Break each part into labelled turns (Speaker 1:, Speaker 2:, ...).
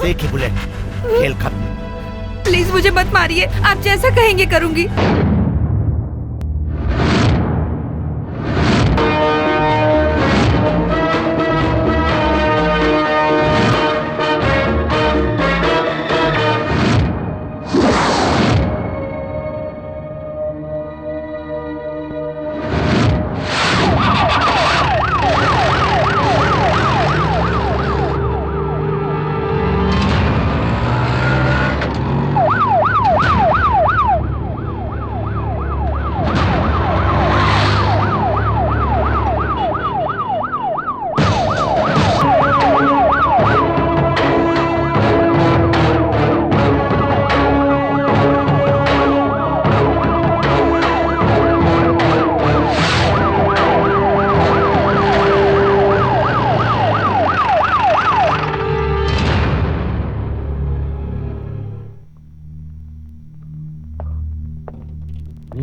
Speaker 1: देखी बुलेट, खेल खत्म।
Speaker 2: प्लीज मुझे मत मारिए, आप जैसा कहेंगे करूंगी।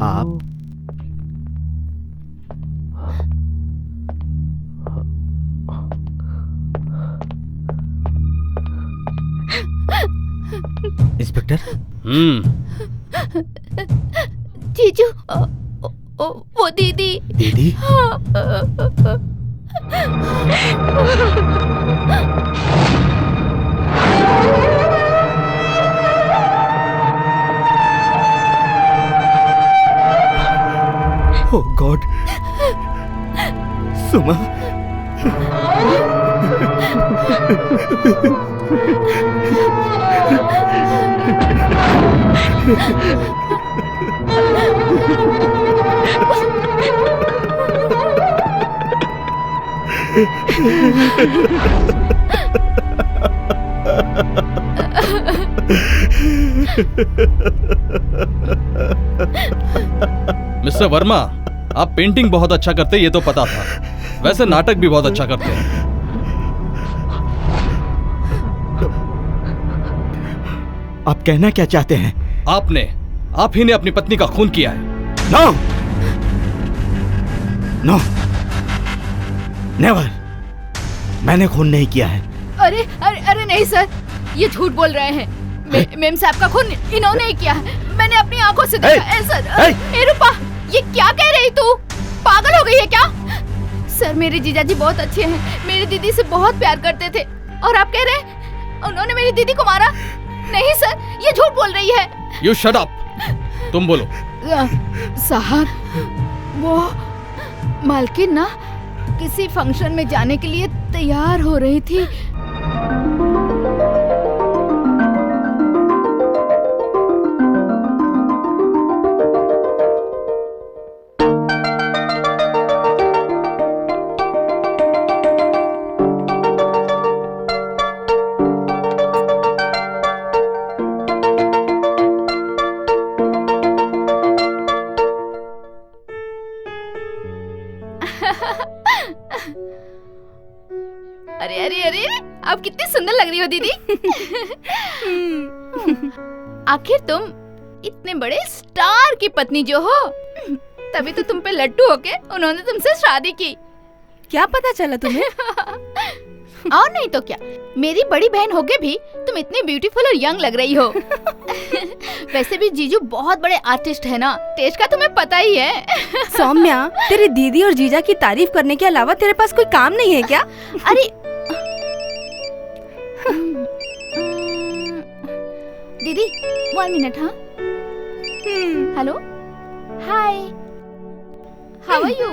Speaker 1: आप इंस्पेक्टर?
Speaker 3: जीजू, वो दीदी।
Speaker 1: दीदी? ओह गॉड, सुमा।
Speaker 4: मिस्टर वर्मा, आप पेंटिंग बहुत अच्छा करते ये तो पता था, वैसे नाटक भी बहुत अच्छा करते हैं।
Speaker 1: आप कहना क्या चाहते हैं?
Speaker 4: आप ही ने अपनी पत्नी का खून किया है।
Speaker 1: नो नो नेवर, मैंने खून नहीं किया है।
Speaker 3: अरे अरे अरे नहीं सर, ये झूठ बोल रहे हैं। मेम साहब का खून इन्होंने ही किया है, मैंने अपनी आंखों से देखा है सर। ए रूपा, ये क्या कह रही तू? पागल हो गई है क्या? सर मेरे जीजाजी बहुत अच्छे हैं, मेरी दीदी से बहुत प्यार करते थे, और आप कह रहे हैं उन्होंने मेरी दीदी को मारा? नहीं सर, ये झूठ बोल रही है।
Speaker 4: You shut up! तुम बोलो।
Speaker 3: साहब, वो मालकिन ना किसी फंक्शन में जाने के लिए तैयार हो रही थी। अरे अरे अरे, आप कितनी सुंदर लग रही हो दीदी। आखिर तुम इतने बड़े स्टार की पत्नी जो हो, तभी तो तुम पे लट्टू होके उन्होंने तुमसे शादी की।
Speaker 2: क्या पता चला तुम्हें?
Speaker 3: और नहीं तो क्या, मेरी बड़ी बहन होके भी तुम इतनी ब्यूटीफुल और यंग लग रही हो। वैसे भी जीजू बहुत बड़े आर्टिस्ट है ना, टेस्ट का तुम्हें पता ही है।
Speaker 2: सौम्या, तेरी दीदी और जीजा की तारीफ करने के अलावा तेरे पास कोई काम नहीं है क्या?
Speaker 3: अरे दीदी 1 मिनट। हाँ, hello, hi, how are you?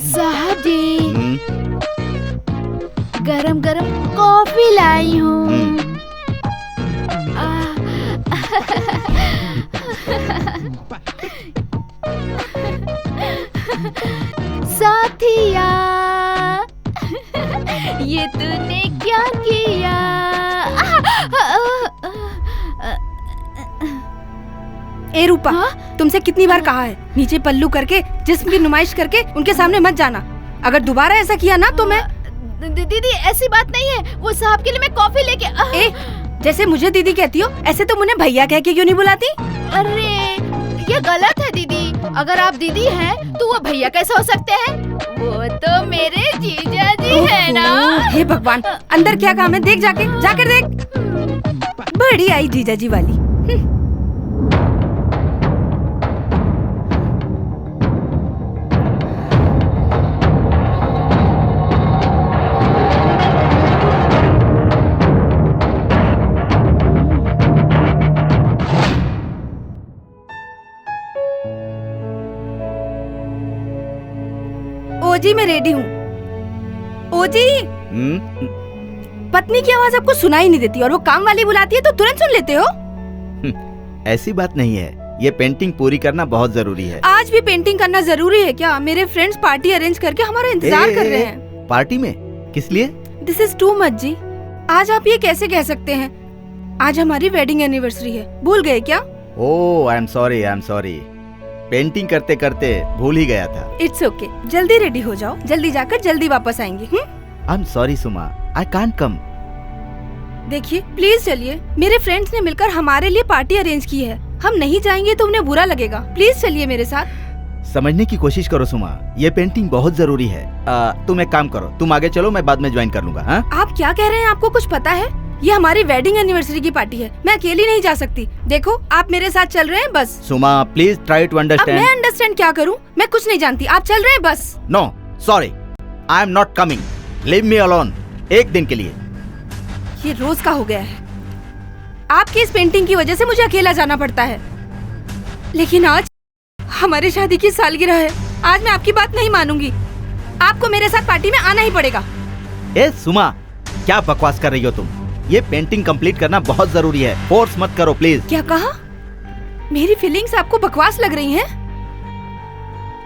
Speaker 3: साहब जी, गरम गरम कॉफी लाई हूँ। साथिया, ये तूने क्या किया?
Speaker 2: ए रूपा,
Speaker 3: हाँ?
Speaker 2: तुमसे कितनी बार कहा है नीचे पल्लू करके जिस्म की नुमाइश करके उनके सामने मत जाना। अगर दोबारा ऐसा किया ना तो मैं
Speaker 3: दीदी ऐसी बात नहीं है, वो साहब के लिए मैं कॉफी लेके
Speaker 2: ए, जैसे मुझे दीदी कहती हो ऐसे तुम उन्हें भैया कह के क्यों नहीं बुलाती?
Speaker 3: अरे ये गलत है दीदी, अगर आप दीदी हैं तो वो भैया कैसे हो सकते हैं? वो तो मेरे जीजा जी है ना।
Speaker 2: हे भगवान, अंदर क्या काम है? देख जाकर देख। बड़ी आई जीजा जी वाली। ओजी मैं रेडी हूँ। ओजी, पत्नी की आवाज आपको सुनाई नहीं देती और वो काम वाली बुलाती है तो तुरंत सुन लेते हो।
Speaker 1: ऐसी बात नहीं है, ये पेंटिंग पूरी करना बहुत जरूरी है।
Speaker 2: आज भी पेंटिंग करना जरूरी है क्या? मेरे फ्रेंड्स पार्टी अरेंज करके हमारा इंतजार कर रहे हैं।
Speaker 1: पार्टी में? किस लिए?
Speaker 2: दिस इज टू मच जी। आज आप ये कैसे कह सकते हैं? आज हमारी वेडिंग एनिवर्सरी है, भूल गए क्या?
Speaker 1: ओह, आई एम सॉरी। पेंटिंग करते करते भूल ही गया था।
Speaker 2: इट्स ओके, जल्दी रेडी हो जाओ, जल्दी जाकर जल्दी वापस आएंगे।
Speaker 1: आई एम सॉरी सुमा, आई कांट कम।
Speaker 2: देखिए प्लीज चलिए, मेरे फ्रेंड्स ने मिलकर हमारे लिए पार्टी अरेंज की है, हम नहीं जाएंगे तो उन्हें बुरा लगेगा। प्लीज चलिए मेरे साथ।
Speaker 1: समझने की कोशिश करो सुमा, ये पेंटिंग बहुत जरूरी है। तुम एक काम करो, तुम आगे चलो, मैं बाद में ज्वाइन कर लूंगा। हाँ?
Speaker 2: आप क्या कह रहे हैं? आपको कुछ पता है? ये हमारी वेडिंग एनिवर्सरी की पार्टी है, मैं अकेली नहीं जा सकती। देखो आप मेरे साथ चल रहे हैं बस।
Speaker 1: सुमा प्लीज ट्राई टू
Speaker 2: अब
Speaker 1: अंडरस्टैंड।
Speaker 2: मैं अंडरस्टैंड क्या करूं? मैं कुछ नहीं जानती, आप चल रहे हैं बस।
Speaker 1: No sorry, I am not coming, leave me alone. एक दिन के लिए।
Speaker 2: ये रोज का हो गया है, आपकी इस पेंटिंग की वजह से मुझे अकेला जाना पड़ता है। लेकिन आज हमारी शादी की सालगिरह है, आज मैं आपकी बात नहीं मानूंगी। आपको मेरे साथ पार्टी में आना ही पड़ेगा।
Speaker 1: ए सुमा, क्या बकवास कर रही हो तुम? ये पेंटिंग कंप्लीट करना बहुत जरूरी है, फोर्स मत करो प्लीज।
Speaker 2: क्या कहा? मेरी फीलिंग्स आपको बकवास लग रही हैं?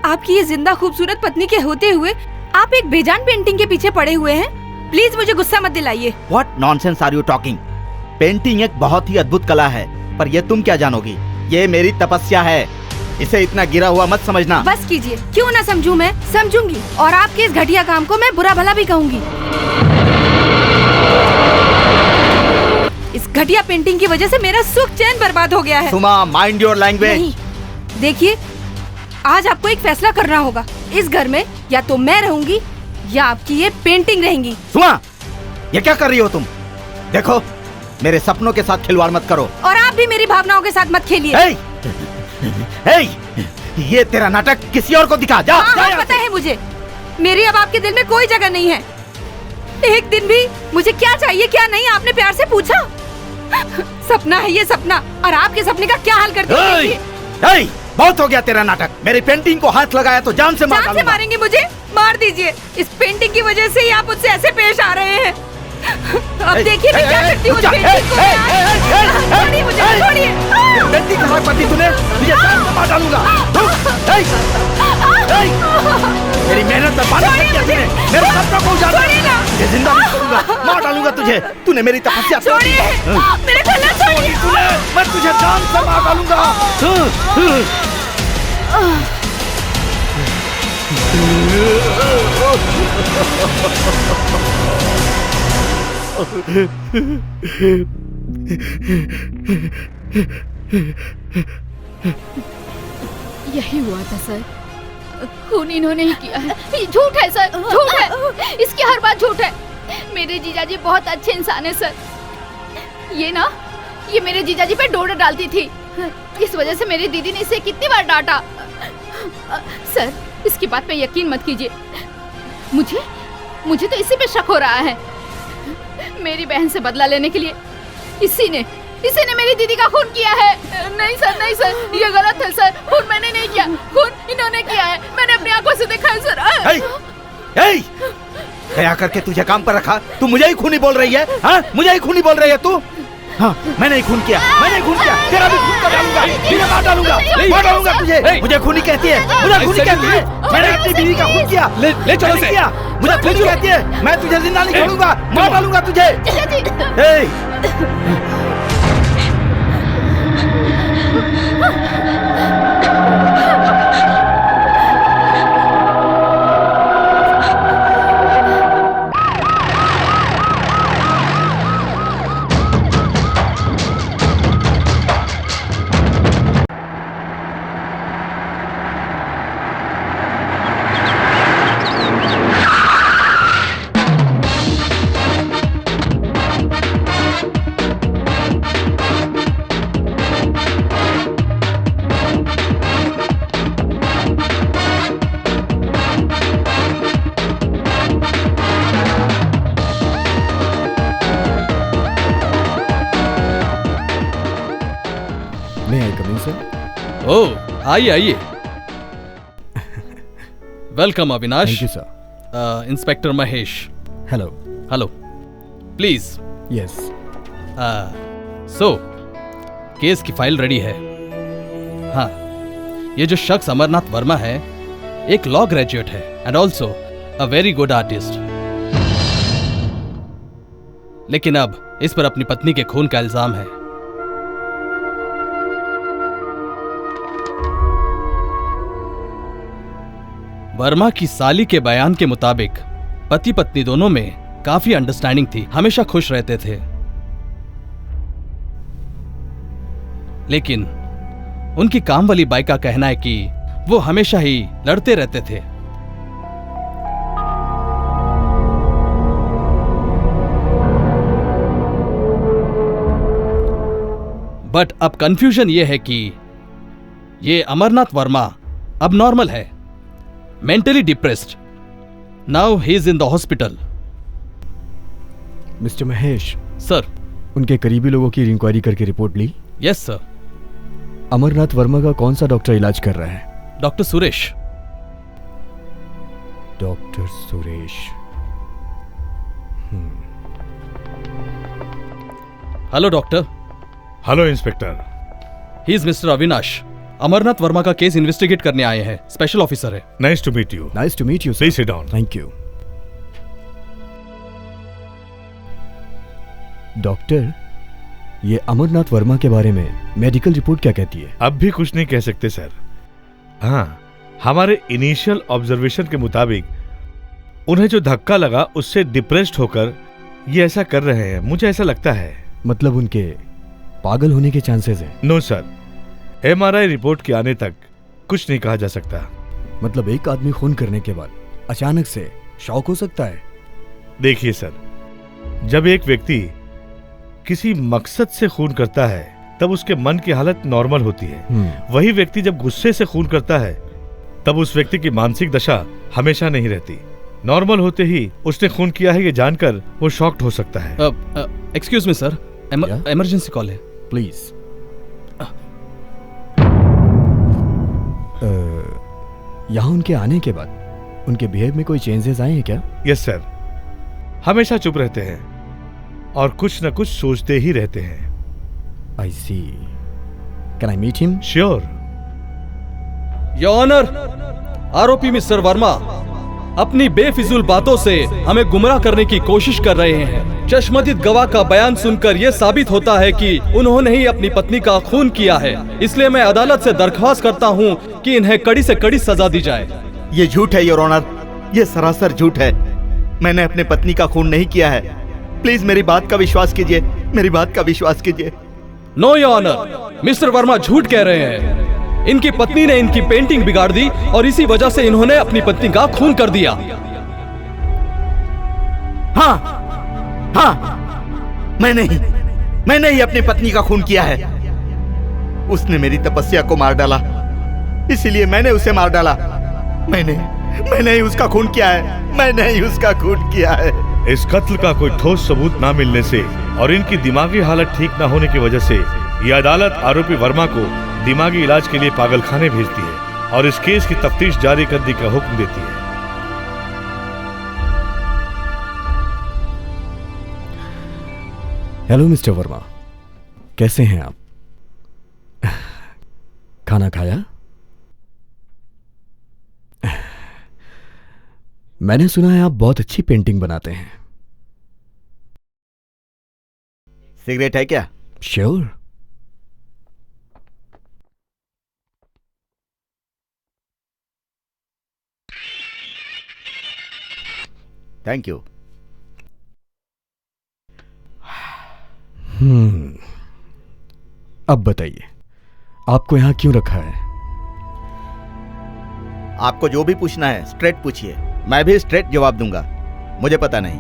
Speaker 2: आपकी ये जिंदा खूबसूरत पत्नी के होते हुए आप एक बेजान पेंटिंग के पीछे पड़े हुए हैं। प्लीज मुझे गुस्सा मत दिलाइए।
Speaker 1: What nonsense are you talking? Painting एक बहुत ही अद्भुत कला है, पर ये तुम क्या जानोगी? ये मेरी तपस्या है, इसे इतना गिरा हुआ मत समझना।
Speaker 2: बस कीजिए, क्यों ना समझूं, मैं समझूंगी और आपके इस घटिया काम को मैं बुरा भला भी कहूंगी। इस घटिया पेंटिंग की वजह से मेरा सुख चैन बर्बाद हो गया है।
Speaker 1: सुमा माइंड योर लैंग्वेज।
Speaker 2: नहीं, देखिए आज आपको एक फैसला करना होगा। इस घर में या तो मैं रहूंगी या आपकी ये पेंटिंग रहेंगी।
Speaker 1: सुमा, ये क्या कर रही हो तुम? देखो, मेरे सपनों के साथ खिलवाड़ मत करो।
Speaker 2: और आप भी मेरी भावनाओं के साथ मत खेलिए।
Speaker 1: hey! hey! ये तेरा नाटक किसी और को दिखा। जा,
Speaker 2: हाँ,
Speaker 1: जा
Speaker 2: हाँ,
Speaker 1: यहाँ
Speaker 2: पता
Speaker 1: से।
Speaker 2: है मुझे, मेरी अब आपके दिल में कोई जगह नहीं है। एक दिन भी मुझे क्या चाहिए क्या नहीं आपने प्यार से पूछा? सपना है ये सपना, और आपके सपने का क्या हाल करती है?
Speaker 1: hey! बहुत हो गया तेरा नाटक। मेरी पेंटिंग को हाथ लगाया तो जान से मार
Speaker 2: जान से
Speaker 1: डालूंगा।
Speaker 2: मारेंगे मुझे? मार दीजिए। इस पेंटिंग की वजह से ही आप मुझसे ऐसे पेश आ रहे हैं। अब देखिए मैं क्या करती हूँ। छोड़िए मुझे, छोड़िए।
Speaker 1: पेंटिंग का हक पति तूने, तुझे जान से मार डालूंगा। मेरी मेहनत पर पानी फेंक दिया तूने, मेरे सपनों को उजाड़ दिया। ये जिंदा नहीं छोड़ूंगा, मार डालूंगा तुझे। तूने मेरी तपस्या तोड़ दी।
Speaker 2: मेरे गला छोड़िए।
Speaker 1: तूने, मैं तुझे जान से मार डालूंगा।
Speaker 3: यही हुआ था सर, खून इन्होंने ही किया है। ये झूठ है सर, झूठ है, इसकी हर बात झूठ है। मेरे जीजाजी बहुत अच्छे इंसान है सर। ये मेरे जीजाजी पे डोर डालती थी, इस वजह से मेरी दीदी ने इसे कितनी बार डांटा। सर इसकी बात पे यकीन मत कीजिए, मुझे तो इसी पे शक हो रहा है। मेरी बहन से बदला लेने के लिए इसी ने मेरी दीदी का खून किया है। नहीं सर, ये गलत है सर, खून मैंने नहीं किया, खून इन्होंने किया है। मैंने अपनी आंखों से देखा है सर।
Speaker 1: दया करके तुझे काम पर रखा, तू मुझे ही खूनी बोल रही है? हाँ, मुझे ही खूनी बोल रही है तू? हाँ, मैंने ही खून किया, तेरा भी खून कर डालूंगा, तुझे मार डालूंगा तुझे। मुझे खूनी कहती है, मैंने अपनी बीवी का खून किया।
Speaker 4: ले चलो इसे।
Speaker 1: मुझे खूनी कहती है, मैं तुझे जिंदा नहीं छोड़ूंगा, मार डालूंगा तुझे।
Speaker 3: जीजाजी
Speaker 4: ओह, आइए आइए। Welcome Avinash.
Speaker 5: Thank you sir.
Speaker 4: Inspector Mahesh.
Speaker 5: Hello.
Speaker 4: Hello, please.
Speaker 5: Yes.
Speaker 4: So case की फाइल रेडी है। हाँ, ये जो शख्स अमरनाथ वर्मा है एक लॉ ग्रेजुएट है and also a very good artist. लेकिन अब इस पर अपनी पत्नी के खून का इल्जाम है। वर्मा की साली के बयान के मुताबिक पति पत्नी दोनों में काफी अंडरस्टैंडिंग थी, हमेशा खुश रहते थे। लेकिन उनकी काम वाली बाई का कहना है कि वो हमेशा ही लड़ते रहते थे। बट अब कंफ्यूजन ये है कि ये अमरनाथ वर्मा अब नॉर्मल है, mentally depressed. Now he is in the hospital.
Speaker 5: Mister Mahesh,
Speaker 4: sir.
Speaker 5: उनके करीबी लोगों की इंक्वायरी करके रिपोर्ट ली?
Speaker 4: Yes sir.
Speaker 5: अमरनाथ वर्मा का कौन सा डॉक्टर इलाज कर रहा है?
Speaker 4: Doctor Suresh.
Speaker 5: Doctor Suresh.
Speaker 4: Hello doctor.
Speaker 6: Hello inspector.
Speaker 4: He is mister Avinash. Amarnath Verma का केस इन्वेस्टिगेट करने आए हैं, स्पेशल ऑफिसर है।
Speaker 6: Nice to meet you.
Speaker 5: Nice to meet you.
Speaker 6: Please sit down.
Speaker 5: Thank you. Doctor, ये अमरनाथ वर्मा के बारे में मेडिकल रिपोर्ट क्या कहती है?
Speaker 6: अब भी कुछ नहीं कह सकते सर। हाँ, हमारे इनिशियल ऑब्जर्वेशन के मुताबिक उन्हें जो धक्का लगा उससे डिप्रेस्ड होकर ये ऐसा कर रहे हैं, मुझे ऐसा लगता है।
Speaker 5: मतलब उनके पागल होने के चांसेस हैं?
Speaker 6: नो सर, MRI रिपोर्ट के आने तक कुछ नहीं कहा जा सकता।
Speaker 5: मतलब एक आदमी खून करने के बाद अचानक से शॉक हो सकता है?
Speaker 6: देखिए सर, जब एक व्यक्ति किसी मकसद से खून करता है तब उसके मन की हालत नॉर्मल होती है। वही व्यक्ति जब गुस्से से खून करता है तब उस व्यक्ति की मानसिक दशा हमेशा नहीं रहती। नॉर्मल होते ही उसने खून किया है ये जानकर वो शॉक्ड हो सकता है।
Speaker 4: Excuse me sir, emergency call है।
Speaker 5: प्लीज। यहाँ उनके आने के बाद उनके बिहेव में कोई चेंजेस आए हैं क्या?
Speaker 6: यस सर, हमेशा चुप रहते हैं और कुछ न कुछ सोचते ही रहते हैं।
Speaker 5: I see. Can I meet him?
Speaker 6: Sure.
Speaker 4: Your honour, आरोपी मिस्टर वर्मा अपनी बेफिजूल बातों से हमें गुमराह करने की कोशिश कर रहे हैं। चश्मदीद गवाह का बयान सुनकर यह साबित होता है कि उन्होंने ही अपनी पत्नी का खून किया है। इसलिए मैं अदालत से दरख्वास्त करता हूं कि इन्हें कड़ी से कड़ी सजा दी जाए।
Speaker 1: ये झूठ है योर ऑनर, ये सरासर झूठ है। मैंने अपने पत्नी का खून नहीं किया है। प्लीज मेरी बात का विश्वास कीजिए, मेरी बात का विश्वास कीजिए।
Speaker 4: No your honour, Mister Verma झूठ कह रहे हैं। इनकी पत्नी ने इनकी पेंटिंग बिगाड़ दी और इसी वजह से इन्होंने अपनी पत्नी का खून कर दिया।
Speaker 1: हाँ, हाँ, मैंने ही अपनी पत्नी का खून किया है। उसने मेरी तपस्या को मार डाला, इसीलिए मैंने उसे मार डाला। मैंने ही उसका खून किया है, मैंने ही उसका खून किया है।
Speaker 6: इस कत्ल का कोई ठोस सबूत ना मिलने से और इनकी दिमागी हालत ठीक ना होने की वजह से ये अदालत आरोपी वर्मा को दिमागी इलाज के लिए पागलखाने भेजती है और इस केस की तफ्तीश जारी करने का हुक्म देती है।
Speaker 5: हेलो मिस्टर वर्मा, कैसे हैं आप? खाना खाया? मैंने सुना है आप बहुत अच्छी पेंटिंग बनाते हैं।
Speaker 1: सिगरेट है क्या?
Speaker 5: श्योर।
Speaker 1: Thank you.
Speaker 5: अब बताइए, आपको यहां क्यों रखा है?
Speaker 1: आपको जो भी पूछना है स्ट्रेट पूछिए, मैं भी स्ट्रेट जवाब दूंगा। मुझे पता नहीं।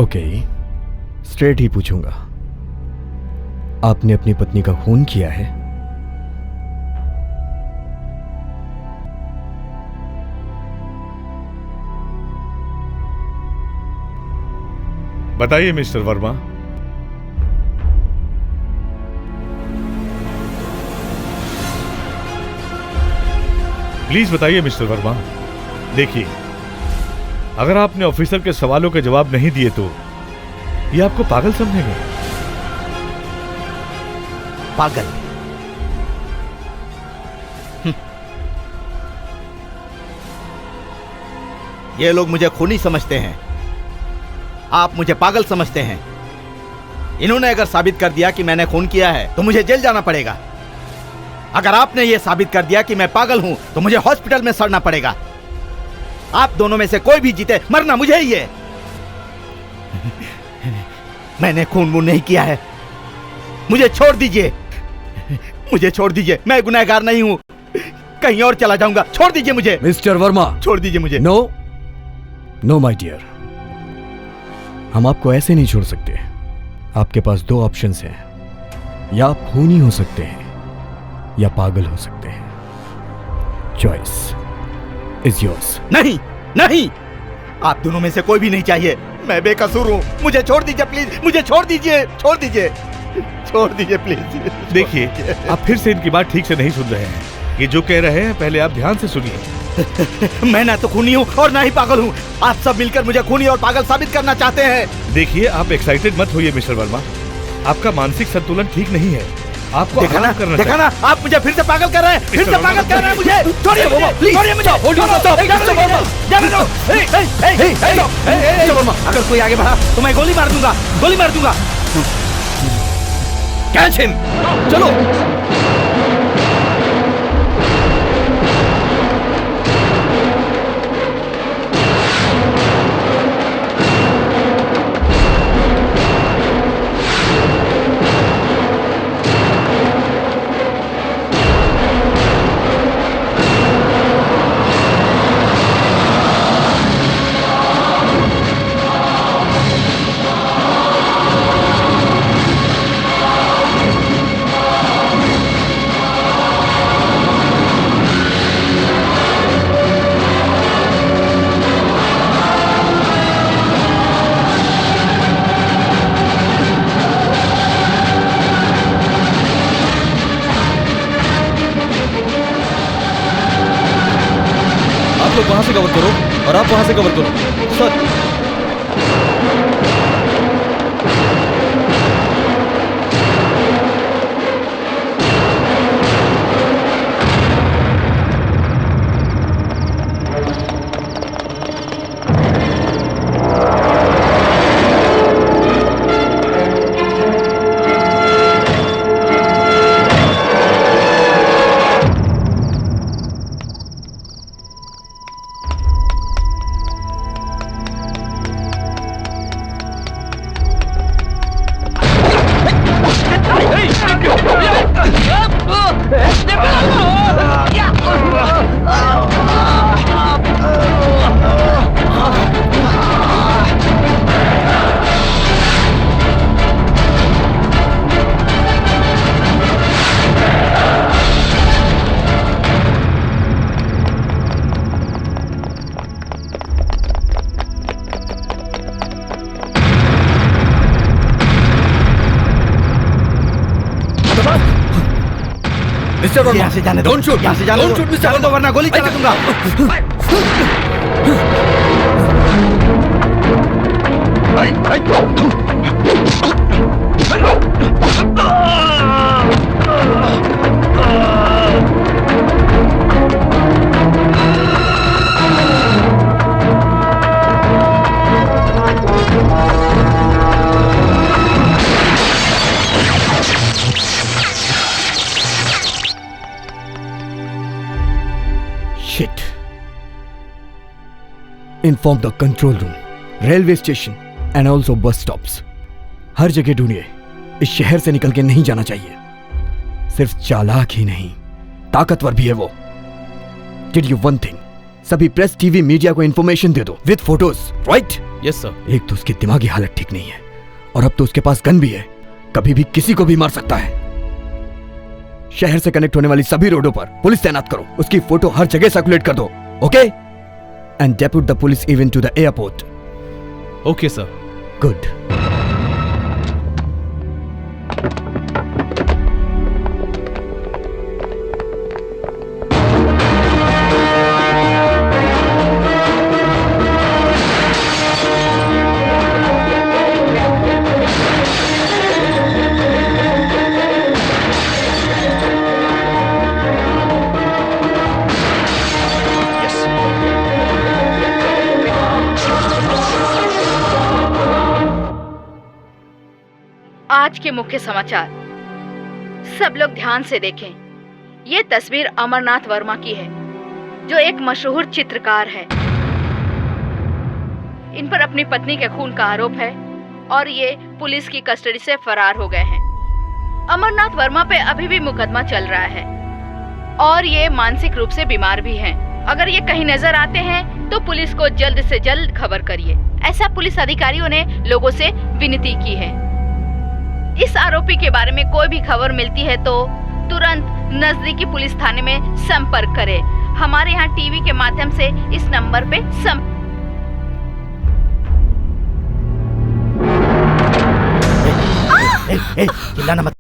Speaker 5: ओके, स्ट्रेट ही पूछूंगा। आपने अपनी पत्नी का खून किया है?
Speaker 6: बताइए मिस्टर वर्मा। प्लीज बताइए मिस्टर वर्मा। देखिए, अगर आपने ऑफिसर के सवालों के जवाब नहीं दिए तो ये आपको पागल समझेंगे।
Speaker 1: पागल? ये लोग मुझे खूनी समझते हैं, आप मुझे पागल समझते हैं। इन्होंने अगर साबित कर दिया कि मैंने खून किया है तो मुझे जेल जाना पड़ेगा। अगर आपने ये साबित कर दिया कि मैं पागल हूं तो मुझे हॉस्पिटल में सड़ना पड़ेगा। आप दोनों में से कोई भी जीते, मरना मुझे ही है। मैंने खून वून नहीं किया है, मुझे छोड़ दीजिए, मुझे छोड़ दीजिए। मैं गुनहगार नहीं हूं, कहीं और चला जाऊंगा। छोड़ दीजिए मुझे।
Speaker 5: मिस्टर वर्मा,
Speaker 1: छोड़ दीजिए मुझे।
Speaker 5: नो नो माय डियर, हम आपको ऐसे नहीं छोड़ सकते। आपके पास दो ऑप्शंस हैं, या आप खूनी हो सकते हैं या पागल हो सकते हैं। Choice is yours.
Speaker 1: नहीं नहीं, आप दोनों में से कोई भी नहीं चाहिए। मैं बेकसूर हूं, मुझे छोड़ दीजिए प्लीज, मुझे छोड़ दीजिए, छोड़ दीजिए, छोड़ दीजिए प्लीज।
Speaker 6: देखिए, आप फिर से इनकी बात ठीक से नहीं सुन रहे हैं। ये जो कह रहे हैं पहले आप ध्यान से सुनिए।
Speaker 1: मैं ना तो खूनी हूँ और ना ही पागल हूँ। आप सब मिलकर मुझे खूनी और पागल साबित करना चाहते हैं।
Speaker 6: देखिए, आप एक्साइटेड मत होइए मिस्टर वर्मा, आपका मानसिक संतुलन ठीक नहीं है। आपको
Speaker 1: देखा ना,
Speaker 6: आराम करना
Speaker 1: देखा ना, आप मुझे फिर से पागल कर रहे हैं, फिर से पागल कर रहे हैं मुझे। छोड़िए मुझे, छोड़िए मुझे। अगर कोई आगे बढ़ा तो मैं गोली मार दूंगा, गोली मार दूंगा। कैच हिम, चलो।
Speaker 4: वहां से कवर करो और आप वहां से कवर करो। सर,
Speaker 1: यहाँ से जाने दो,
Speaker 5: Don't shoot.
Speaker 1: यहाँ से जाने
Speaker 5: Don't
Speaker 1: दो,
Speaker 5: shoot, Mr.
Speaker 1: जाने दो वरना गोली चला दूंगा।
Speaker 5: Shit. Inform the control room, railway station and also bus stops. हर जगह ढूंढिए। इस शहर से निकल के नहीं जाना चाहिए। सिर्फ चालाक ही नहीं, ताकतवर भी है वो। Did you one thing? सभी प्रेस, टीवी, मीडिया को इंफॉर्मेशन दे दो with photos, right?
Speaker 4: Yes sir.
Speaker 5: एक तो उसकी दिमागी हालत ठीक नहीं है और अब तो उसके पास गन भी है, कभी भी किसी को भी मार सकता है। शहर से कनेक्ट होने वाली सभी रोडों पर पुलिस तैनात करो, उसकी फोटो हर जगह सर्कुलेट कर दो, okay? And depute the police even to the airport.
Speaker 4: Okay sir.
Speaker 5: Good.
Speaker 3: आज के मुख्य समाचार। सब लोग ध्यान से देखें। ये तस्वीर अमरनाथ वर्मा की है, जो एक मशहूर चित्रकार है। इन पर अपनी पत्नी के खून का आरोप है और ये पुलिस की कस्टडी से फरार हो गए हैं। अमरनाथ वर्मा पे अभी भी मुकदमा चल रहा है और ये मानसिक रूप से बीमार भी हैं। अगर ये कहीं नजर आते हैं तो पुलिस को जल्द से जल्द खबर करिए, ऐसा पुलिस अधिकारियों ने लोगों से विनती की है। इस आरोपी के बारे में कोई भी खबर मिलती है तो तुरंत नजदीकी पुलिस थाने में संपर्क करें। हमारे यहाँ टीवी के माध्यम से इस नंबर पे
Speaker 1: चिल्लाना मत।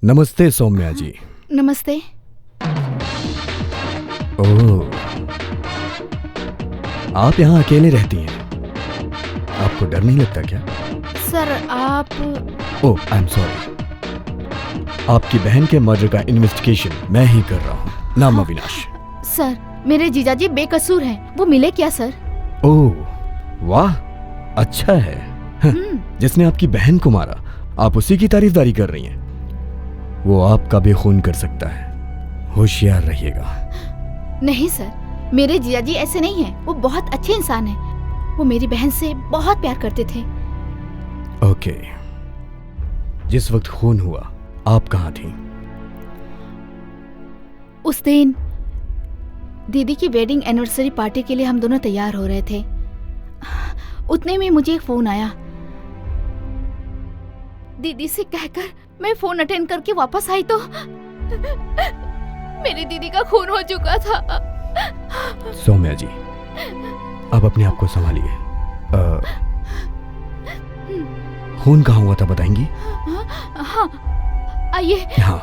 Speaker 5: नमस्ते सौम्या जी।
Speaker 3: नमस्ते।
Speaker 5: ओह, आप यहाँ अकेले रहती हैं? आपको डर नहीं लगता क्या?
Speaker 3: सर आप...
Speaker 5: ओह, आई एम सॉरी। आपकी बहन के मर्डर का इन्वेस्टिगेशन मैं ही कर रहा हूँ। नाम अविनाश।
Speaker 3: सर मेरे जीजाजी बेकसूर हैं, वो मिले क्या सर?
Speaker 5: ओह वाह, अच्छा है। जिसने आपकी बहन को मारा आप उसी की तारीफदारी कर रही हैं। वो आपका भी खून कर सकता है, होशियार रहिएगा।
Speaker 3: नहीं सर, मेरे जीजाजी ऐसे नहीं हैं, वो बहुत अच्छे इंसान हैं। वो मेरी बहन से बहुत प्यार करते थे।
Speaker 5: ओके, जिस वक्त खून हुआ आप कहाँ थी?
Speaker 3: उस दिन दीदी की वेडिंग एनिवर्सरी पार्टी के लिए हम दोनों तैयार हो रहे थे। उतने में मुझे एक फोन आया। दीदी से कहकर मैं फोन अटेंड करके वापस आई तो मेरी दीदी का खून हो चुका था।
Speaker 5: सौम्या जी, आप अपने आप को संभालिए। खून कहाँ हुआ था बताएंगी?
Speaker 3: हाँ, आइए।
Speaker 5: हाँ।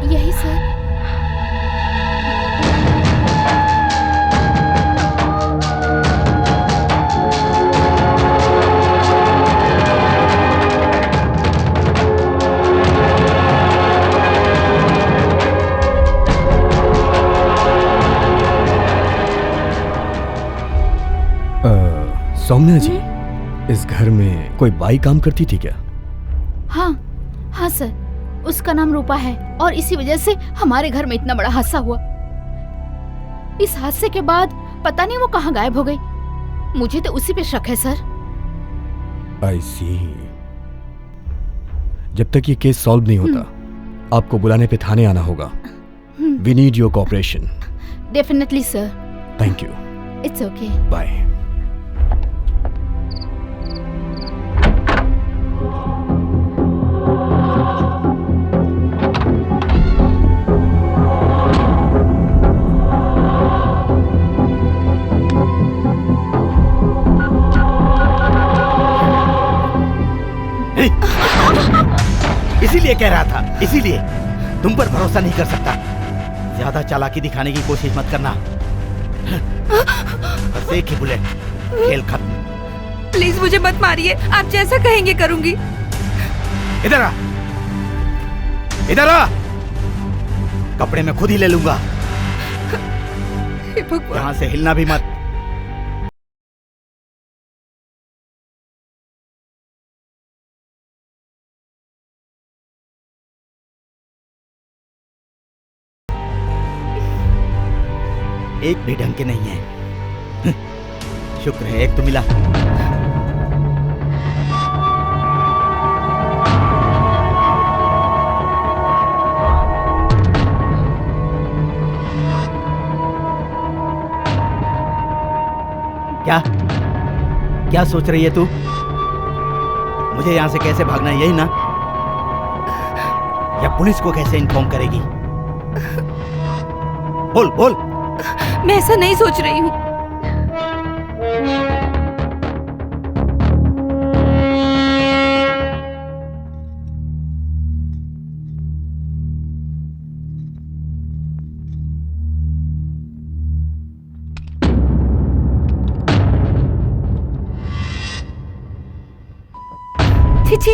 Speaker 3: यही सर।
Speaker 5: सौम्या जी, इस घर में कोई बाई काम करती थी क्या?
Speaker 3: हाँ सर, उसका नाम रूपा है और इसी वजह से हमारे घर में इतना बड़ा हादसा हुआ। इस हादसे के बाद पता नहीं वो कहाँ गायब हो गई। मुझे तो उसी पे शक है सर।
Speaker 5: आई सी। जब तक ये केस सॉल्व नहीं होता आपको बुलाने पे थाने आना होगा। We need your cooperation.
Speaker 3: Definitely sir.
Speaker 5: Thank you.
Speaker 3: It's okay.
Speaker 5: Bye.
Speaker 1: इसीलिए कह रहा था, इसीलिए तुम पर भरोसा नहीं कर सकता। ज्यादा चालाकी दिखाने की कोशिश मत करना। बस एक ही बुलेट, खेल खत्म।
Speaker 2: प्लीज मुझे मत मारिए, आप जैसा कहेंगे करूंगी।
Speaker 1: इधर आ, इधर आ। कपड़े मैं खुद ही ले लूंगा।
Speaker 2: हे भगवान।
Speaker 1: यहां से हिलना भी मत। एक भी ढंग के नहीं है। शुक्र है एक तो मिला। क्या क्या सोच रही है तू? मुझे यहां से कैसे भागना है, यही ना? या पुलिस को कैसे इन्फॉर्म करेगी? बोल बोल।
Speaker 2: मैं ऐसा नहीं सोच रही हूँ। छी छी,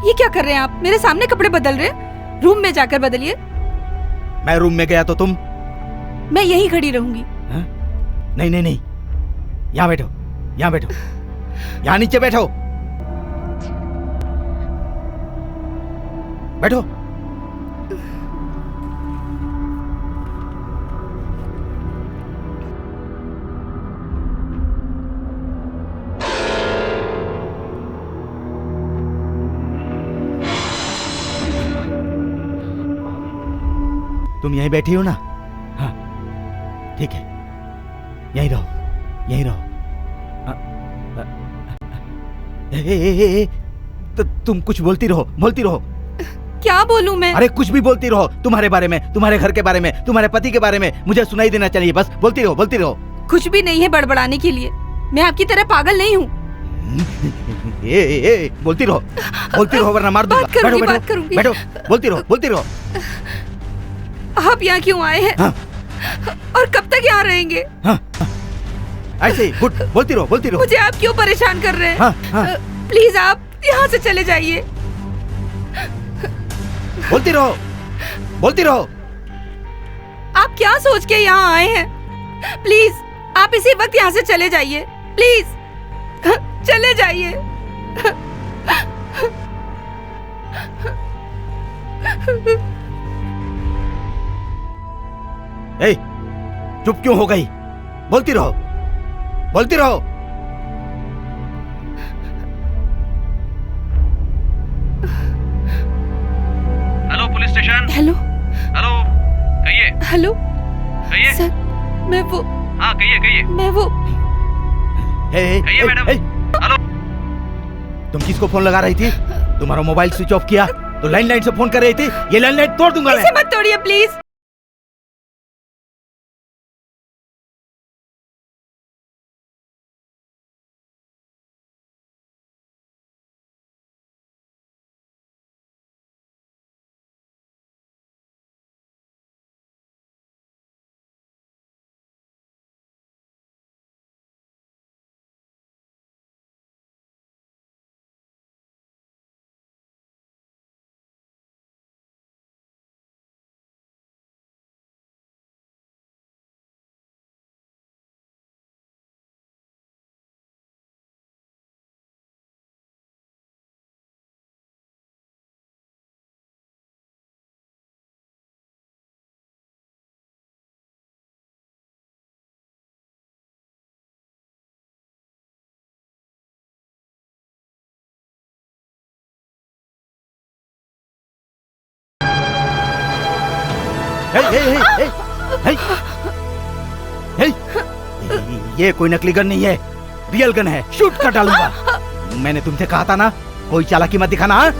Speaker 2: ये क्या कर रहे हैं आप? मेरे सामने कपड़े बदल रहे हैं। रूम में जाकर बदलिए।
Speaker 1: मैं रूम में गया तो तुम?
Speaker 2: मैं यहीं खड़ी रहूंगी।
Speaker 1: हाँ? नहीं नहीं नहीं, यहाँ बैठो, यहाँ बैठो, यहाँ नीचे बैठो, बैठो। तुम यहीं बैठी हो ना? हाँ ठीक है, यहीं रहो, यहीं रहो। तुम कुछ बोलती रहो, बोलती रहो।
Speaker 2: क्या बोलूं मैं?
Speaker 1: अरे कुछ भी बोलती रहो, तुम्हारे बारे में, तुम्हारे घर के बारे में, तुम्हारे पति के बारे में, मुझे सुनाई देना चाहिए, बस बोलती रहो, बोलती रहो।
Speaker 2: कुछ भी नहीं है बड़बड़ाने के लिए। मैं आपकी तरह पागल नहीं हूँ।
Speaker 1: बोलती रहो, बोलती रहो वरना मार दूंगा।
Speaker 2: बात करूंगी,
Speaker 1: बैठो,
Speaker 2: बात करूंगी।
Speaker 1: बैठो, बोलती रहो, बोलती रहो।
Speaker 2: आप यहाँ क्यों आए हैं?
Speaker 1: हाँ?
Speaker 2: और कब तक यहाँ रहेंगे?
Speaker 1: हाँ, हाँ, ऐसे ही गुड, बोलती रहो, बोलती रहो।
Speaker 2: मुझे आप क्यों परेशान कर रहे हैं?
Speaker 1: हाँ, हाँ।
Speaker 2: प्लीज आप यहाँ से चले जाइए।
Speaker 1: बोलती रहो, बोलती रहो।
Speaker 2: आप क्या सोच के यहाँ आए हैं? प्लीज आप इसी वक्त यहाँ से चले जाइए, प्लीज चले जाइए।
Speaker 1: ए, चुप क्यों हो गई? बोलती रहो, बोलती रहो।
Speaker 7: Hello police station.
Speaker 2: Hello
Speaker 7: hello कहिए।
Speaker 2: हेलो
Speaker 7: कहिए।
Speaker 2: सर, मैं वो
Speaker 7: हाँ कहिए कहिए।
Speaker 2: मैं वो
Speaker 7: कहिए मैडम। हेलो।
Speaker 1: तुम किसको फोन लगा रही थी? तुम्हारा मोबाइल स्विच ऑफ किया तो लैंडलाइन से फोन कर रही थी। ये लैंडलाइन तोड़ दूंगा मैं।
Speaker 2: इसे मत तोड़िए प्लीज।
Speaker 1: ये कोई नकली गन नहीं है, रियल गन है। शूट कर डालूंगा। मैंने तुमसे कहा था ना, कोई चालाकी मत दिखाना। हाँ?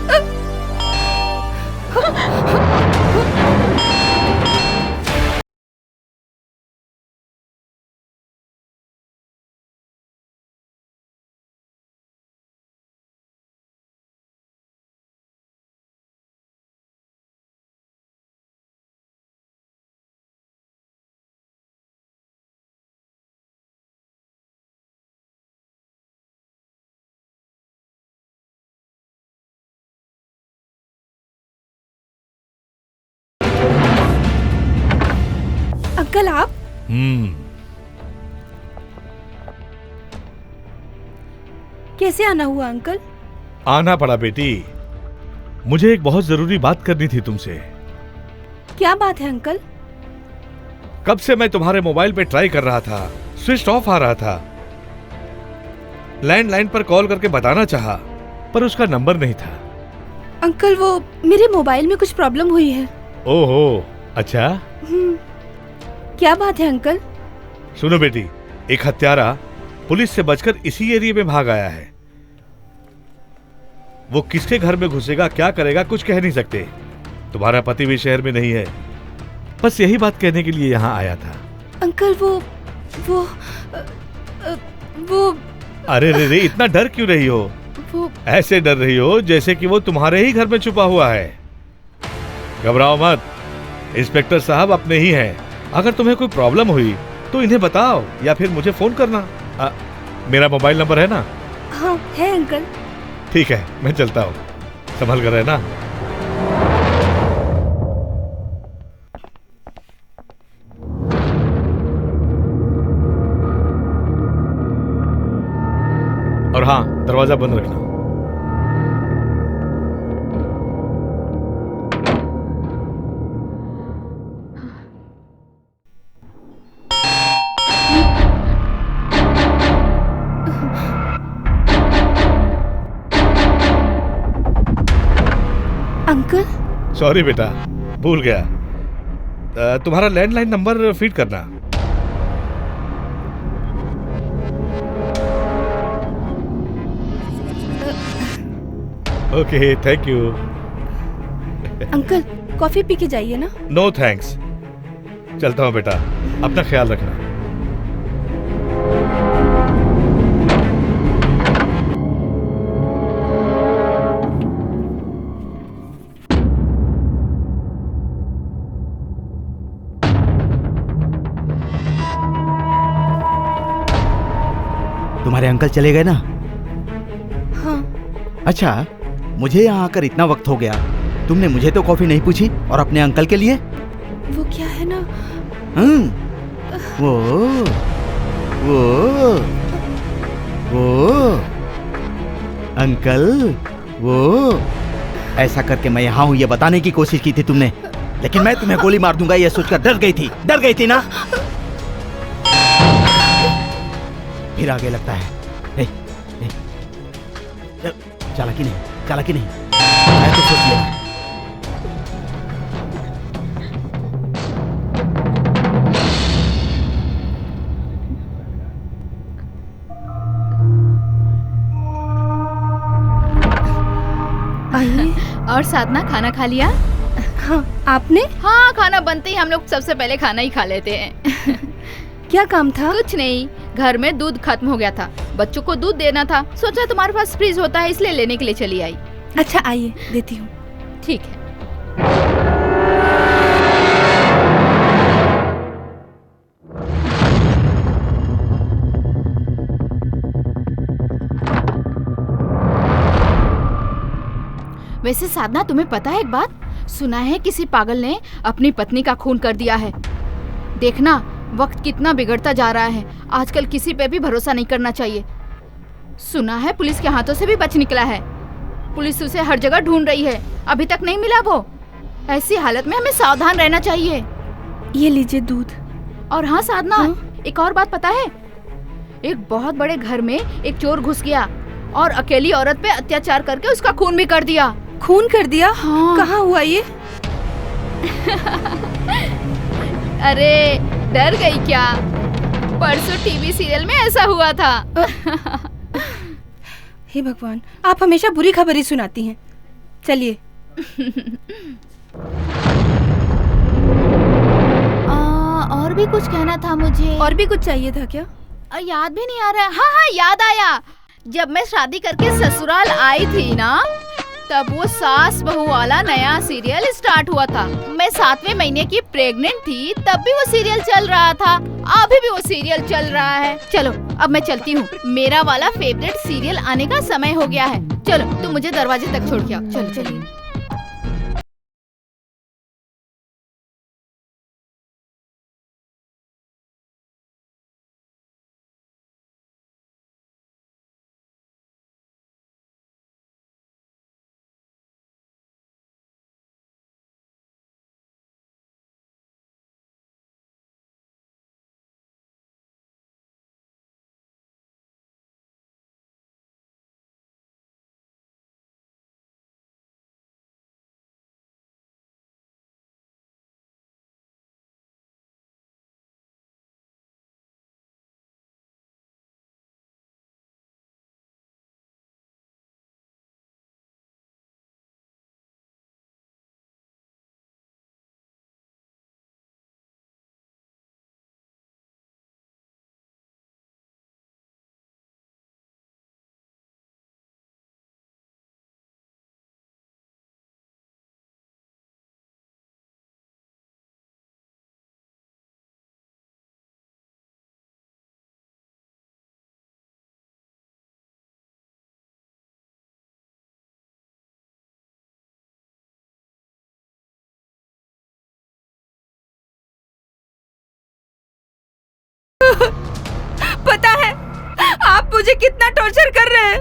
Speaker 2: अंकल आप कैसे आना हुआ अंकल?
Speaker 6: आना पड़ा बेटी, मुझे एक बहुत जरूरी बात करनी थी तुमसे।
Speaker 2: क्या बात है अंकल?
Speaker 6: कब से मैं तुम्हारे मोबाइल पे ट्राई कर रहा था, स्विच ऑफ आ रहा था। लैंडलाइन पर कॉल करके बताना चाहा, पर उसका नंबर नहीं था।
Speaker 2: अंकल वो मेरे मोबाइल में कुछ प्रॉब्लम हुई है।
Speaker 6: ओहो, अच्छा।
Speaker 2: क्या बात है अंकल?
Speaker 6: सुनो बेटी, एक हत्यारा पुलिस से बचकर इसी एरिया में भाग आया है। वो किसके घर में घुसेगा, क्या करेगा, कुछ कह नहीं सकते। तुम्हारा पति भी शहर में नहीं है। बस यही बात कहने के लिए यहाँ आया था।
Speaker 2: अंकल वो
Speaker 6: अरे रे, इतना डर क्यों रही हो?
Speaker 2: वो
Speaker 6: ऐसे डर रही हो जैसे कि वो तुम्हारे ही घर में छुपा हुआ है। घबराओ मत, इंस्पेक्टर साहब अपने ही हैं। अगर तुम्हें कोई प्रॉब्लम हुई तो इन्हें बताओ या फिर मुझे फोन करना। मेरा मोबाइल नंबर है ना?
Speaker 2: हाँ है अंकल।
Speaker 6: ठीक है, मैं चलता हूँ, संभल कर रहना। और हाँ, दरवाजा बंद रखना।
Speaker 2: अंकल
Speaker 6: सॉरी बेटा, भूल गया। तुम्हारा लैंडलाइन नंबर फीड करना। Okay, thank you.
Speaker 2: Uncle coffee P के जाइए ना।
Speaker 6: नो थैंक्स, चलता हूँ बेटा, अपना ख्याल रखना।
Speaker 1: तुम्हारे अंकल चले गए ना?
Speaker 2: हाँ।
Speaker 1: अच्छा, मुझे यहाँ आकर इतना वक्त हो गया, तुमने मुझे तो कॉफी नहीं पूछी और अपने अंकल के लिए?
Speaker 2: वो क्या है ना,
Speaker 1: वो अंकल, वो ऐसा करके मैं यहाँ हूँ ये बताने की कोशिश की थी तुमने, लेकिन मैं तुम्हें गोली मार दूंगा ये सोचकर डर गई थी ना? फिर आगे लगता है। चालाकी नहीं, मैं तो सोच लिया।
Speaker 2: आइए।
Speaker 3: और साधना, खाना खा लिया?
Speaker 2: हाँ, आपने?
Speaker 3: हाँ, खाना बनते ही हम लोग सबसे पहले खाना ही खा लेते हैं।
Speaker 2: क्या काम था?
Speaker 3: कुछ नहीं, घर में दूध खत्म हो गया था, बच्चों को दूध देना था, सोचा तुम्हारे पास फ्रिज होता है इसलिए लेने के लिए चली आई।
Speaker 2: अच्छा आइए, देती हूँ।
Speaker 3: ठीक है। वैसे साधना, तुम्हें पता है एक बात? सुना है किसी पागल ने अपनी पत्नी का खून कर दिया है। देखना वक्त कितना बिगड़ता जा रहा है, आजकल किसी पे भी भरोसा नहीं करना चाहिए। सुना है पुलिस के हाथों से भी बच निकला है, पुलिस उसे हर जगह ढूंढ रही है, अभी तक नहीं मिला वो। ऐसी हालत में हमें सावधान रहना चाहिए।
Speaker 2: ये लीजिए दूध।
Speaker 3: और हाँ साधना, एक और बात पता है? एक बहुत बड़े घर में एक चोर घुस गया और अकेली औरत पे अत्याचार करके उसका खून भी कर दिया।
Speaker 2: खून कर दिया?
Speaker 3: हाँ।
Speaker 2: कहाँ हुआ ये?
Speaker 3: अरे डर गई क्या? परसों टीवी सीरियल में ऐसा हुआ था।
Speaker 2: हे भगवान, आप हमेशा बुरी खबर ही सुनाती हैं। चलिए।
Speaker 3: और भी कुछ कहना था मुझे।
Speaker 2: और भी कुछ चाहिए था क्या?
Speaker 3: याद भी नहीं आ रहा है। हाँ, याद आया। जब मैं शादी करके ससुराल आई थी ना, तब वो सास बहू वाला नया सीरियल स्टार्ट हुआ था। मैं 7वें महीने की प्रेग्नेंट थी, तब भी वो सीरियल चल रहा था, अभी भी वो सीरियल चल रहा है। चलो अब मैं चलती हूँ, मेरा वाला फेवरेट सीरियल आने का समय हो गया है। चलो तुम मुझे दरवाजे तक छोड़ के आओ। चलो चलिए।
Speaker 2: पता है आप मुझे कितना टॉर्चर कर रहे हैं।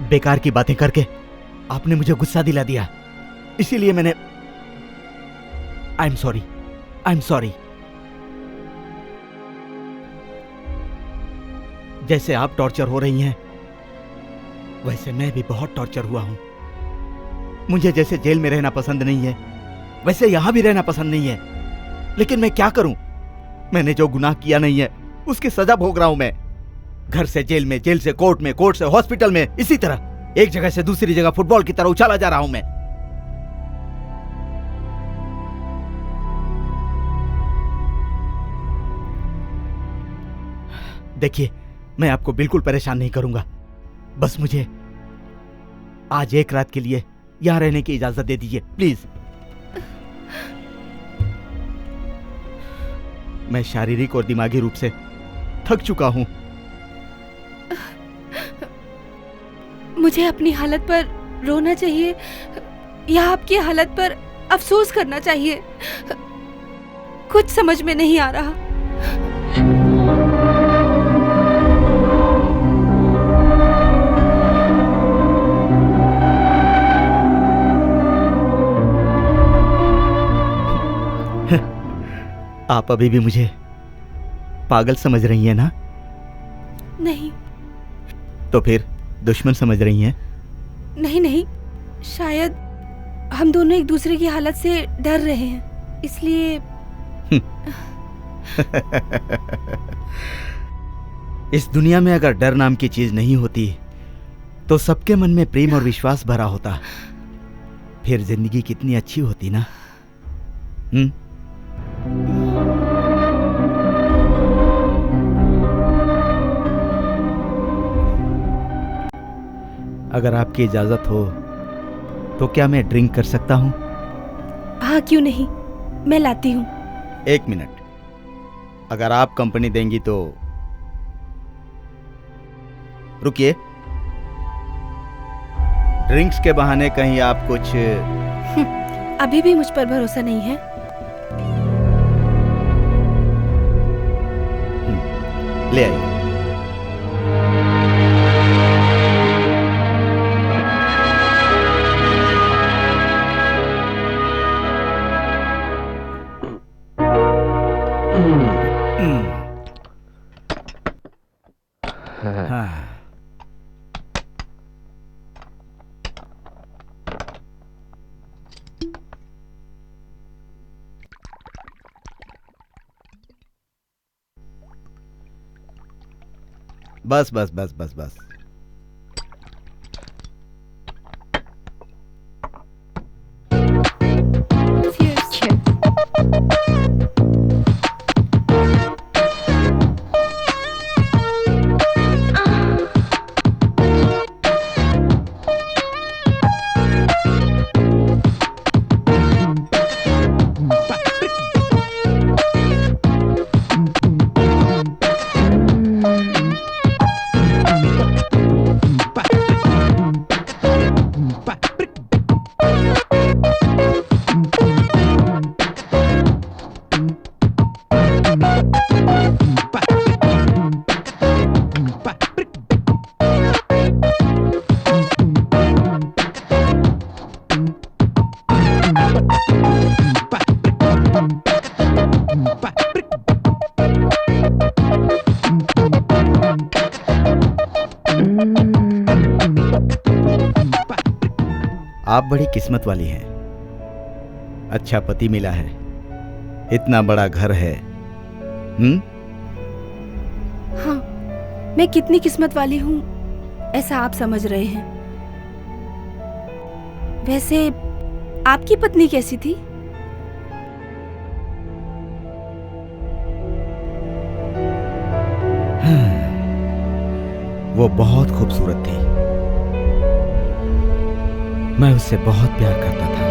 Speaker 1: बेकार की बातें करके आपने मुझे गुस्सा दिला दिया, इसीलिए मैंने आई एम सॉरी। जैसे आप टॉर्चर हो रही हैं वैसे मैं भी बहुत टॉर्चर हुआ हूं। मुझे जैसे जेल में रहना पसंद नहीं है वैसे यहां भी रहना पसंद नहीं है, लेकिन मैं क्या करूं? मैंने जो गुनाह किया नहीं है उसकी सजा भोग रहा हूं मैं। घर से जेल में, जेल से कोर्ट में, कोर्ट से हॉस्पिटल में, इसी तरह एक जगह से दूसरी जगह फुटबॉल की तरह उछाला जा रहा हूं मैं। देखिए, मैं आपको बिल्कुल परेशान नहीं करूंगा, बस मुझे आज एक रात के लिए यहां रहने की इजाजत दे दीजिए प्लीज। मैं शारीरिक और दिमागी रूप से थक चुका हूं।
Speaker 2: मुझे अपनी हालत पर रोना चाहिए या आपकी हालत पर अफसोस करना चाहिए? कुछ समझ में नहीं आ रहा।
Speaker 1: आप अभी भी मुझे पागल समझ रही हैं ना?
Speaker 2: नहीं।
Speaker 1: तो फिर दुश्मन समझ रही हैं?
Speaker 2: नहीं, शायद हम दोनों एक दूसरे की हालत से डर रहे हैं, इसलिए।
Speaker 1: इस दुनिया में अगर डर नाम की चीज नहीं होती तो सबके मन में प्रेम और विश्वास भरा होता, फिर जिंदगी कितनी अच्छी होती ना। अगर आपकी इजाजत हो तो क्या मैं ड्रिंक कर सकता हूं?
Speaker 2: हाँ, क्यों नहीं, मैं लाती हूँ।
Speaker 1: एक मिनट, अगर आप कंपनी देंगी तो। रुकिए, ड्रिंक्स के बहाने कहीं आप कुछ।
Speaker 2: अभी भी मुझ पर भरोसा नहीं है?
Speaker 1: ले आइए। बस बस बस बस बस। आप बड़ी किस्मत वाली हैं। अच्छा पति मिला है, इतना बड़ा घर है।
Speaker 2: हाँ, मैं कितनी किस्मत वाली हूँ ऐसा आप समझ रहे हैं। वैसे आपकी पत्नी कैसी थी?
Speaker 1: वो बहुत खूबसूरत थी। मैं उससे बहुत प्यार करता था।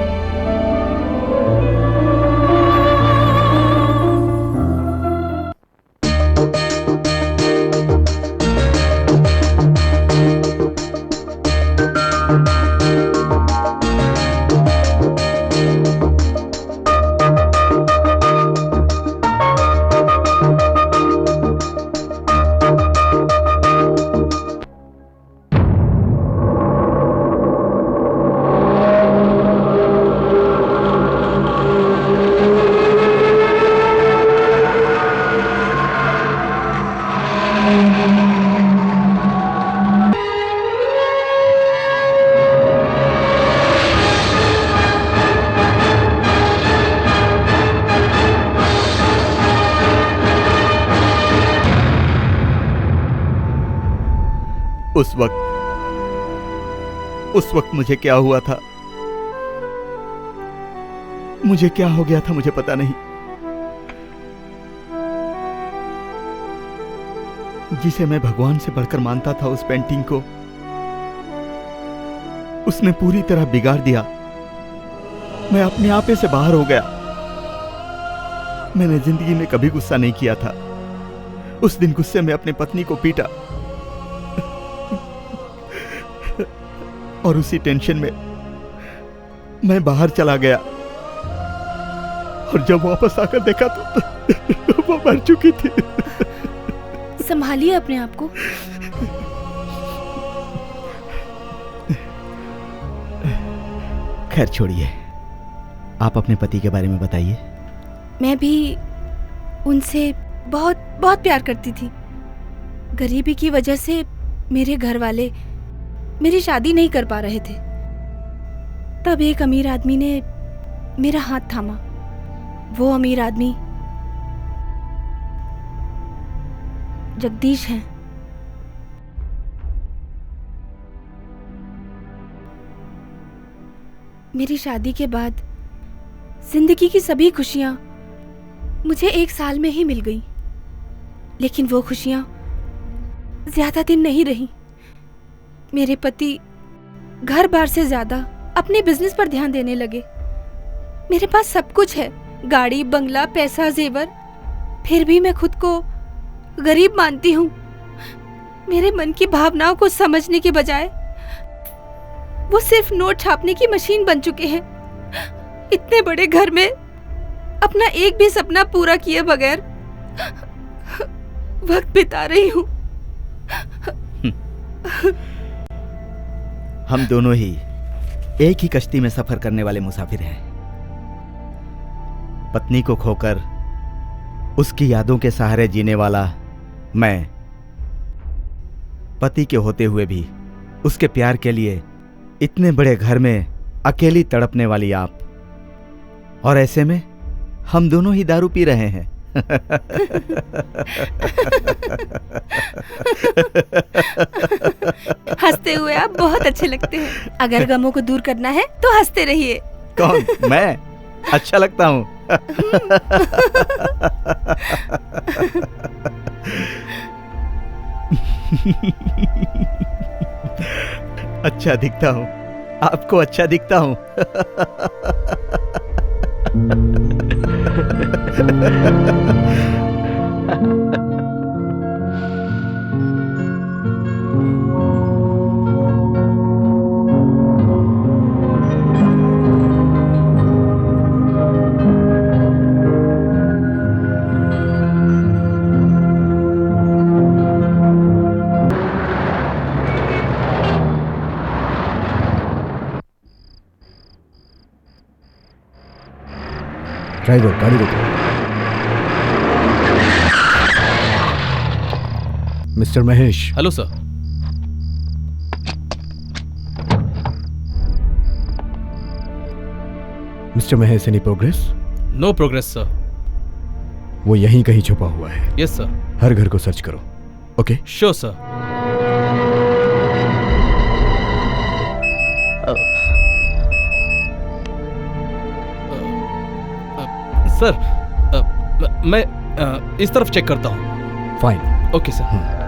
Speaker 1: उस वक्त मुझे क्या हुआ था, मुझे क्या हो गया था, मुझे पता नहीं। जिसे मैं भगवान से बढ़कर मानता था, उस पेंटिंग को उसने पूरी तरह बिगाड़ दिया। मैं अपने आपे से बाहर हो गया। मैंने जिंदगी में कभी गुस्सा नहीं किया था। उस दिन गुस्से में अपनी पत्नी को पीटा और उसी टेंशन में मैं बाहर चला गया और जब वापस आकर देखा तो वो मर चुकी थी।
Speaker 2: संभालिए अपने आप को।
Speaker 1: खैर छोड़िए, आप अपने पति के बारे में बताइए।
Speaker 2: मैं भी उनसे बहुत बहुत प्यार करती थी। गरीबी की वजह से मेरे घर वाले मेरी शादी नहीं कर पा रहे थे। तब एक अमीर आदमी ने मेरा हाथ थामा। वो अमीर आदमी जगदीश हैं। मेरी शादी के बाद जिंदगी की सभी खुशियां मुझे 1 साल में ही मिल गईं। लेकिन वो खुशियां ज्यादा दिन नहीं रही। मेरे पति घर बार से ज्यादा अपने बिजनेस पर ध्यान देने लगे। मेरे पास सब कुछ है, गाड़ी, बंगला, पैसा, जेवर, फिर भी मैं खुद को गरीब मानती हूँ। मेरे मन की भावनाओं को समझने के बजाय वो सिर्फ नोट छापने की मशीन बन चुके हैं। इतने बड़े घर में अपना एक भी सपना पूरा किए बगैर वक्त बिता रही हूँ।
Speaker 1: हम दोनों ही एक ही कश्ती में सफर करने वाले मुसाफिर हैं। पत्नी को खोकर उसकी यादों के सहारे जीने वाला मैं, पति के होते हुए भी उसके प्यार के लिए इतने बड़े घर में अकेली तड़पने वाली आप, और ऐसे में हम दोनों ही दारू पी रहे हैं।
Speaker 2: हंसते हुए आप बहुत अच्छे लगते हैं। अगर गमों को दूर करना है तो हंसते रहिए।
Speaker 1: कौन? मैं अच्छा लगता हूँ? अच्छा दिखता हूँ, आपको अच्छा दिखता हूँ।
Speaker 5: ड्राइवर गाड़ी रोको। Mister Mahesh.
Speaker 4: Hello sir.
Speaker 5: Mister Mahesh, any progress?
Speaker 4: No progress sir.
Speaker 5: वो यहीं कहीं छुपा हुआ है।
Speaker 4: Yes sir.
Speaker 5: हर घर को सर्च करो। ओके?
Speaker 4: Sure sir. सर, मैं इस तरफ चेक करता हूँ।
Speaker 5: फाइन।
Speaker 4: Okay sir.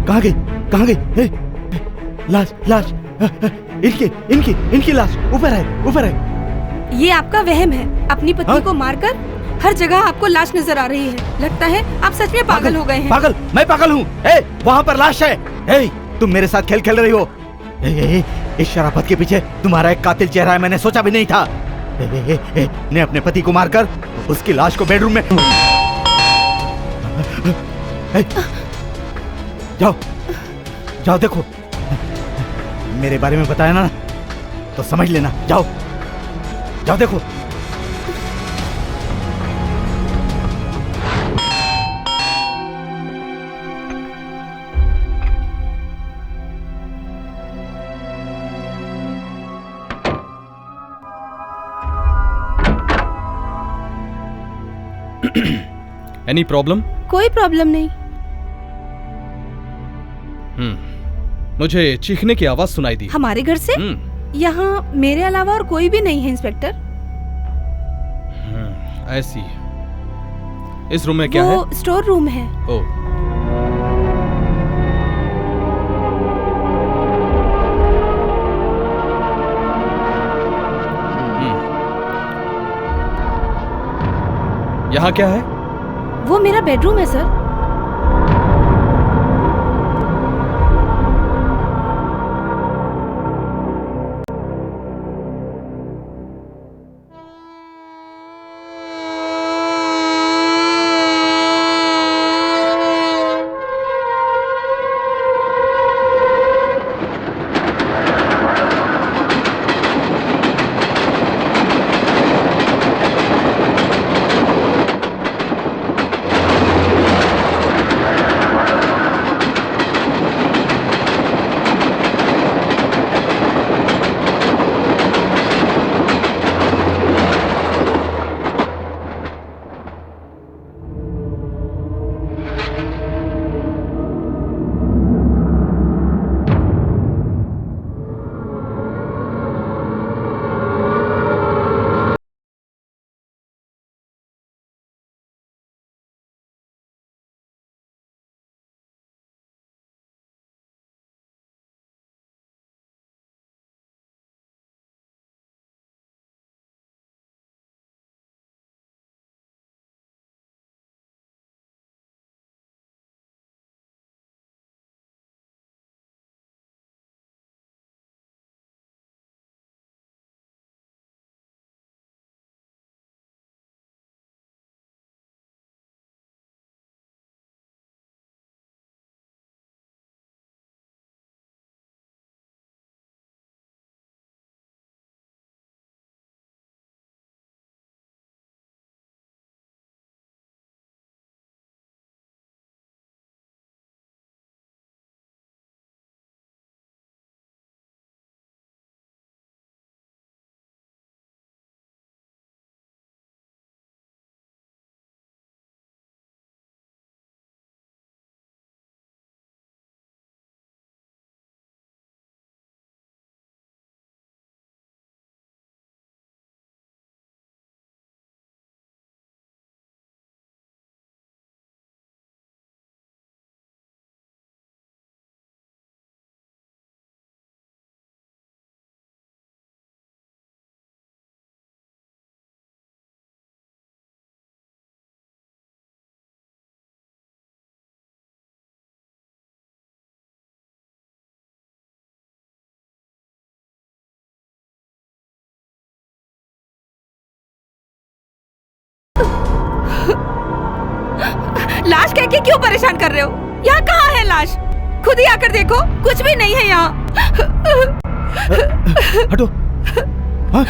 Speaker 1: कहाँ गई? कहाँ गई? लाश, लाश, इनकी लाश ऊपर है, ऊपर है।
Speaker 2: ये आपका वहम है। अपनी पत्नी को मारकर हर जगह आपको लाश नजर आ रही है। लगता है आप सच में पागल हो गए हैं।
Speaker 1: पागल? मैं पागल हूँ? वहाँ पर लाश है। तुम मेरे साथ खेल खेल रही हो। इस शराफत के पीछे तुम्हारा एक कातिल चेहरा है, मैंने सोचा भी नहीं था। ने अपने पति को मारकर उसकी लाश को बेडरूम में। जाओ जाओ, देखो, मेरे बारे में बताया ना तो समझ लेना। जाओ जाओ, देखो।
Speaker 4: Any problem?
Speaker 2: कोई प्रॉब्लम नहीं।
Speaker 4: मुझे चीखने की आवाज सुनाई दी।
Speaker 2: हमारे घर से? यहाँ मेरे अलावा और कोई भी नहीं है इंस्पेक्टर।
Speaker 4: ऐसी। इस रूम में क्या है?
Speaker 2: वो स्टोर रूम है।
Speaker 4: ओ। यहाँ क्या है?
Speaker 2: वो मेरा बेडरूम है सर। लाश कह के क्यों परेशान कर रहे हो? यहाँ कहाँ है लाश? खुद ही आकर देखो, कुछ भी नहीं है यहाँ।
Speaker 1: हटो। हाँ?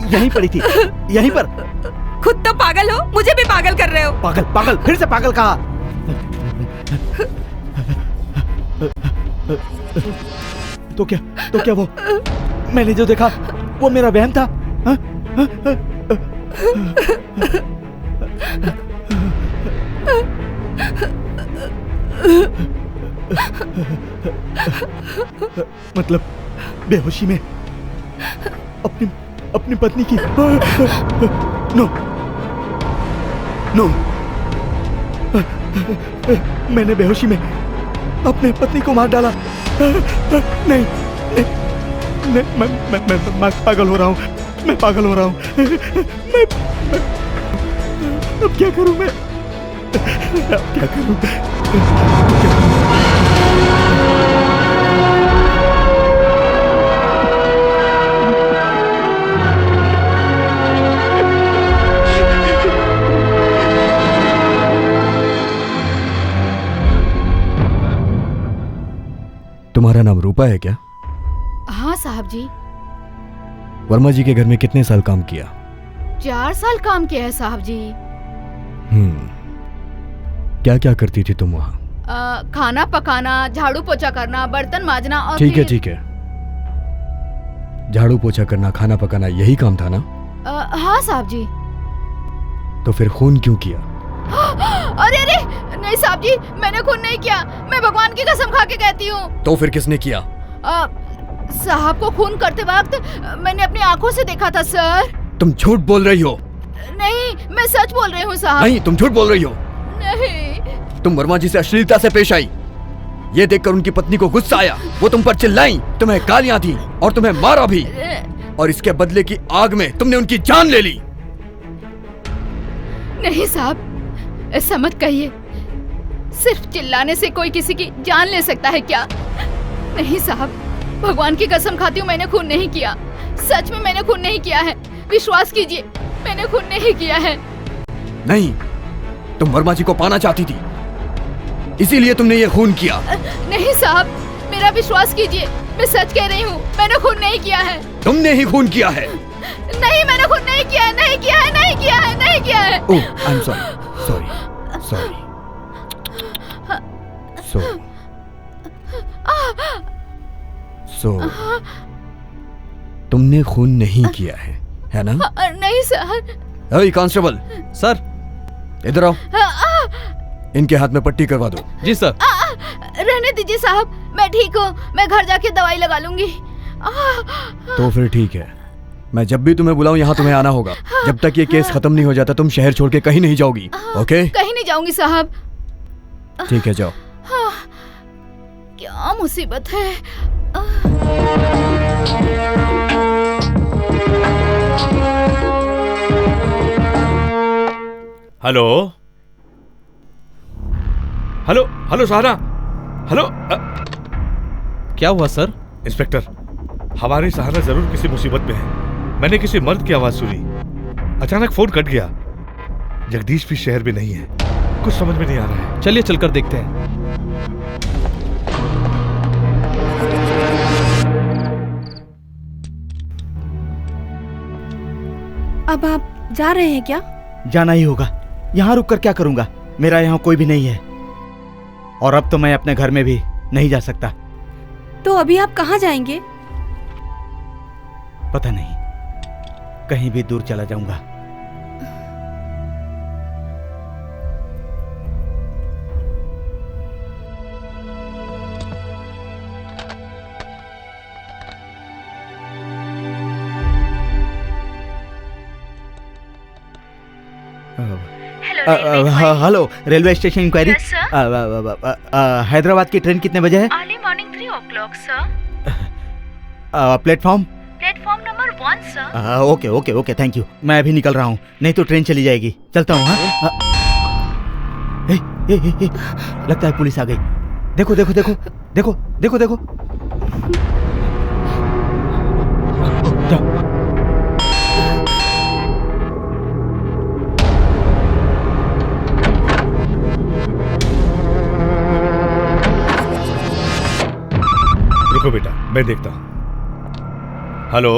Speaker 1: यहीं पड़ी थी, यहीं पर।
Speaker 2: खुद तो पागल हो, मुझे भी पागल कर रहे हो।
Speaker 1: पागल पागल, फिर से पागल कहा। तो क्या वो मैंने जो देखा वो मेरा वहम था? हा? हा? मतलब बेहोशी में अपनी पत्नी की। नो नो, मैंने बेहोशी में अपने पत्नी को मार डाला। नहीं, मैं पागल हो रहा हूँ, मैं पागल हो रहा हूँ। मैं अब क्या करूँ मैं? अब क्या करूँ?
Speaker 5: तुम्हारा नाम रूपा है क्या?
Speaker 3: हाँ साहब जी।
Speaker 5: वर्मा जी के घर में कितने साल काम किया?
Speaker 3: 4 साल काम किया है साहब जी।
Speaker 5: क्या क्या करती थी तुम वहाँ?
Speaker 3: खाना पकाना, झाड़ू पोछा करना, बर्तन माजना और
Speaker 5: ठीक है ठीक है, झाड़ू पोछा करना, खाना पकाना, यही काम था ना?
Speaker 3: हाँ साहब जी।
Speaker 5: तो फिर खून क्यों किया?
Speaker 3: अरे अरे नहीं साहब जी, मैंने खून नहीं किया। मैं भगवान की कसम खा के कहती हूँ।
Speaker 5: तो फिर किसने किया?
Speaker 3: साहब को खून करते वक्त मैंने अपनी आंखों से देखा था सर।
Speaker 5: तुम झूठ बोल रही हो।
Speaker 3: नहीं, मैं सच बोल रही हूँ साहब।
Speaker 5: नहीं, तुम झूठ बोल रही हो।
Speaker 3: नहीं।
Speaker 5: तुम वर्मा जी से अश्लीलता से पेश आई, ये देखकर उनकी पत्नी को गुस्सा आया, वो तुम पर चिल्लाई, तुम्हें गालियां दी और तुम्हें मारा भी, और इसके बदले की आग में तुमने उनकी जान ले ली।
Speaker 3: नहीं साहब, ऐसा मत कहिए। सिर्फ चिल्लाने से कोई किसी की जान ले सकता है क्या? नहीं साहब, भगवान की कसम खाती हूँ, मैंने खून नहीं किया। सच में मैंने खून नहीं किया है। विश्वास कीजिए, मैंने खून नहीं किया है।
Speaker 5: नहीं, तुम वर्मा जी को पाना चाहती थी, इसीलिए तुमने ये खून किया।
Speaker 3: नहीं साहब, मेरा विश्वास कीजिए, मैं सच कह रही हूँ, मैंने खून नहीं किया है।
Speaker 5: तुमने ही खून किया है।
Speaker 3: नहीं, मैंने खून नहीं किया है, नहीं किया है, नहीं किया है, नहीं किया है।
Speaker 5: ओह, आई एम सॉरी, सॉरी, सो तुमने खून नहीं किया है ना?
Speaker 3: नहीं सर।
Speaker 5: ओए कांस्टेबल,
Speaker 4: सर
Speaker 5: इधर आओ। इनके हाथ में पट्टी करवा दो।
Speaker 4: जी सर।
Speaker 3: रहने दीजिए साहब, मैं ठीक हूँ, मैं घर जाके दवाई लगा लूंगी।
Speaker 5: तो फिर ठीक है, मैं जब भी तुम्हें बुलाऊं यहाँ तुम्हें आना होगा। जब तक ये केस खत्म नहीं हो जाता तुम शहर छोड़ के कहीं नहीं जाओगी, ओके?
Speaker 3: कहीं नहीं जाऊंगी साहब।
Speaker 5: ठीक है, जाओ।
Speaker 3: क्या मुसीबत है।
Speaker 6: हेलो हेलो हेलो सहारा, हेलो।
Speaker 4: क्या हुआ सर?
Speaker 6: इंस्पेक्टर, हमारी सहारा जरूर किसी मुसीबत में है। मैंने किसी मर्द की आवाज सुनी, अचानक फोन कट गया। जगदीश भी शहर में नहीं है, कुछ समझ में नहीं आ रहा है।
Speaker 4: चलिए चलकर देखते हैं।
Speaker 2: अब आप जा रहे हैं क्या?
Speaker 1: जाना ही होगा, यहाँ रुक कर क्या करूंगा? मेरा यहाँ कोई भी नहीं है, और अब तो मैं अपने घर में भी नहीं जा सकता।
Speaker 2: तो अभी आप कहाँ जाएंगे?
Speaker 1: पता नहीं, कहीं भी दूर चला जाऊंगा। Hello, railway station inquiry. Hyderabad की ट्रेन कितने बजे है?
Speaker 3: Early morning 3 o'clock sir.
Speaker 1: Platform
Speaker 3: platform number 1 sir.
Speaker 1: Okay okay okay, thank you. मैं अभी निकल रहा हूँ, नहीं तो ट्रेन चली जाएगी। चलता हूँ। हाँ, लगता है पुलिस आ गई। देखो देखो देखो देखो देखो देखो, जाओ।
Speaker 6: मैं देखता हूं। हेलो,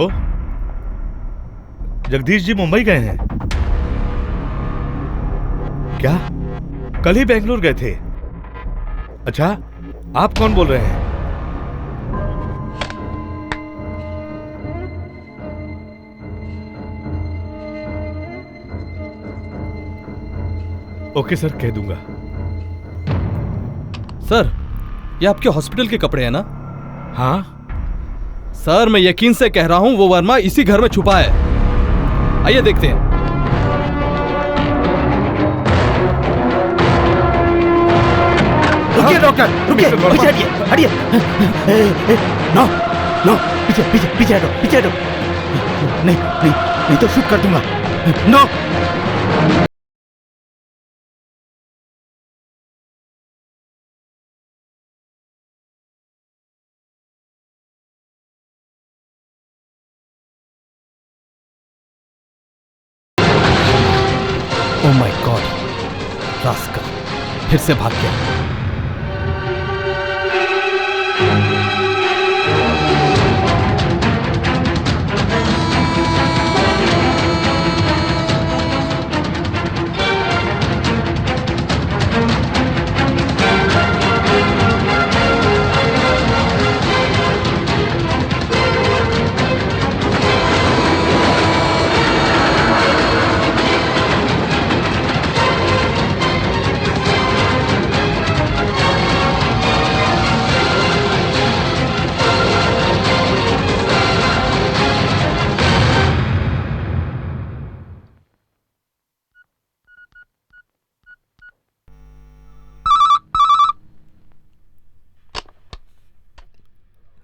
Speaker 6: जगदीश जी मुंबई गए हैं क्या? कल ही बेंगलुरु गए थे। अच्छा, आप कौन बोल रहे हैं? ओके सर, कह दूंगा।
Speaker 4: सर, ये आपके हॉस्पिटल के कपड़े हैं ना?
Speaker 6: हाँ
Speaker 4: सर, मैं यकीन से कह रहा हूं वो वर्मा इसी घर में छुपा है। आइए देखते हैं।
Speaker 1: रुकिए डॉक्टर, रुकिए, पीछे हटिए, हटिए। नो नो, पीछे पीछे पीछे हटो, पीछे हटो। नहीं नहीं नहीं तो शूट कर दूंगा। No.
Speaker 4: Oh my god, rascal फिर से भाग गया।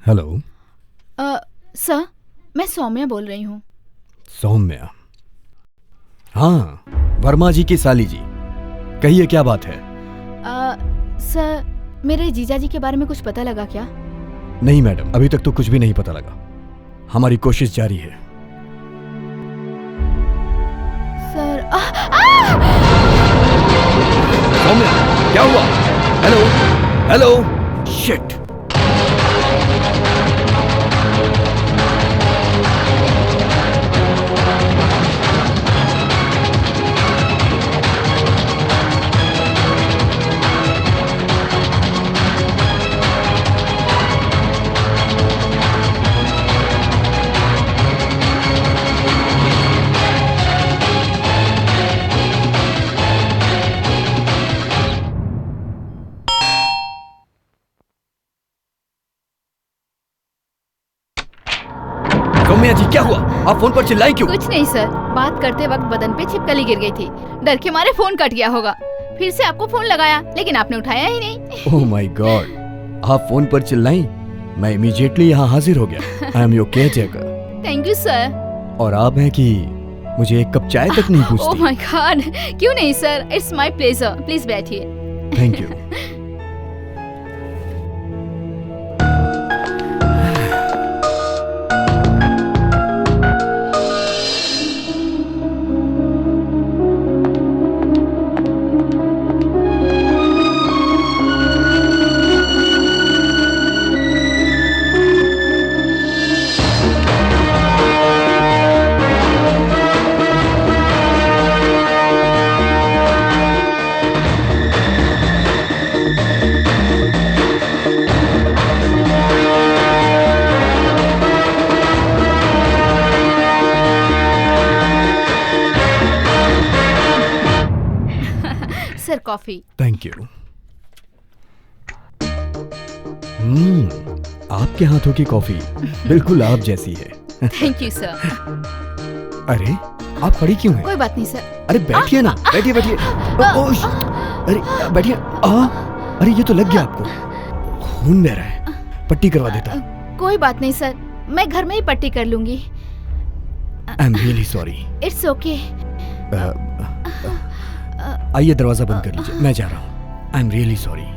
Speaker 5: हेलो।
Speaker 3: सर, मैं सौम्या बोल रही हूँ।
Speaker 5: सौम्या? हाँ, वर्मा जी की साली जी। कहिए, क्या बात है?
Speaker 3: सर, मेरे जीजा जी के बारे में कुछ पता लगा क्या?
Speaker 5: नहीं मैडम, अभी तक तो कुछ भी नहीं पता लगा। हमारी कोशिश जारी है।
Speaker 3: सर,
Speaker 5: सौम्या, क्या हुआ? Hello hello, shit. Soumya ji, क्या हुआ? आप फोन पर चिल्लाई क्यों?
Speaker 3: कुछ नहीं सर, बात करते वक्त बदन पे छिपकली गिर गई थी। डर के मारे फोन कट गया होगा। फिर से आपको फोन लगाया, लेकिन आपने उठाया ही नहीं।
Speaker 5: ओह माय गॉड, आप फोन पर चिल्लाई, मैं इमीडिएटली यहाँ हाजिर हो गया। I am your caretaker.
Speaker 3: Thank you sir.
Speaker 5: और आप हैं कि मुझे एक कप चाय तक नहीं पूछती।
Speaker 3: ओह माय गॉड, क्यों नहीं sir, it's my pleasure. Please बैठिए।
Speaker 5: Thank you.
Speaker 3: Sir, coffee.
Speaker 5: Thank you. आपके हाथों की कॉफी बिल्कुल आप जैसी है।
Speaker 3: Thank you sir.
Speaker 5: अरे, आप खड़ी क्यों हैं?
Speaker 3: कोई बात नहीं सर।
Speaker 5: अरे बैठिए ना, बैठिए बैठिए। अरे बैठिए। अरे ये तो लग गया आपको। खून बह रहा है, पट्टी करवा देता।
Speaker 3: कोई बात नहीं सर, मैं घर में ही पट्टी कर लूंगी।
Speaker 5: I am really sorry.
Speaker 3: It's okay.
Speaker 5: आइए, दरवाजा बंद कर लीजिए, मैं जा रहा हूँ। I am really sorry.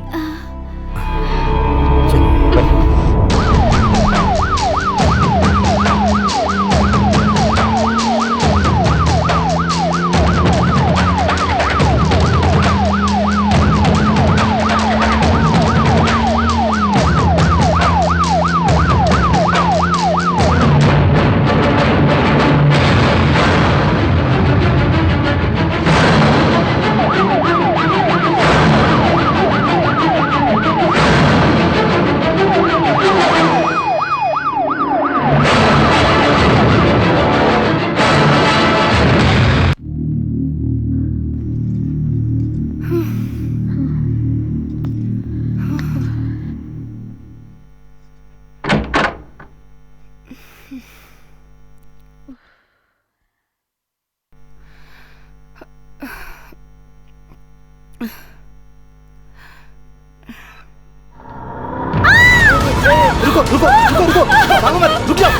Speaker 1: रुको रुको रुको, भागो मत, रुक जाओ।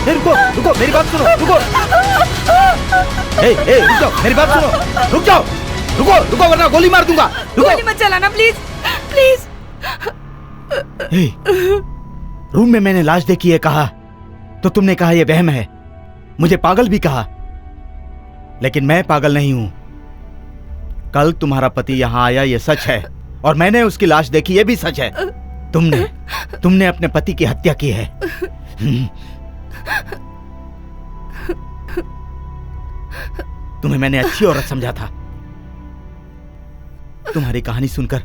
Speaker 1: रुको रुको, मेरी बात सुनो, रुको। रुक जाओ, मेरी बात सुनो, रुक जाओ, रुको रुको वरना गोली मार दूंगा।
Speaker 2: गोली मत चलाना प्लीज प्लीज।
Speaker 1: रूम में मैंने लाश देखी है कहा तो तुमने कहा यह वहम है, मुझे पागल भी कहा, लेकिन मैं पागल नहीं हूं। कल तुम्हारा पति यहां आया ये सच है, और मैंने उसकी लाश देखी ये भी सच है। तुमने अपने पति की हत्या की है। तुम्हें मैंने अच्छी औरत समझा था। तुम्हारी कहानी सुनकर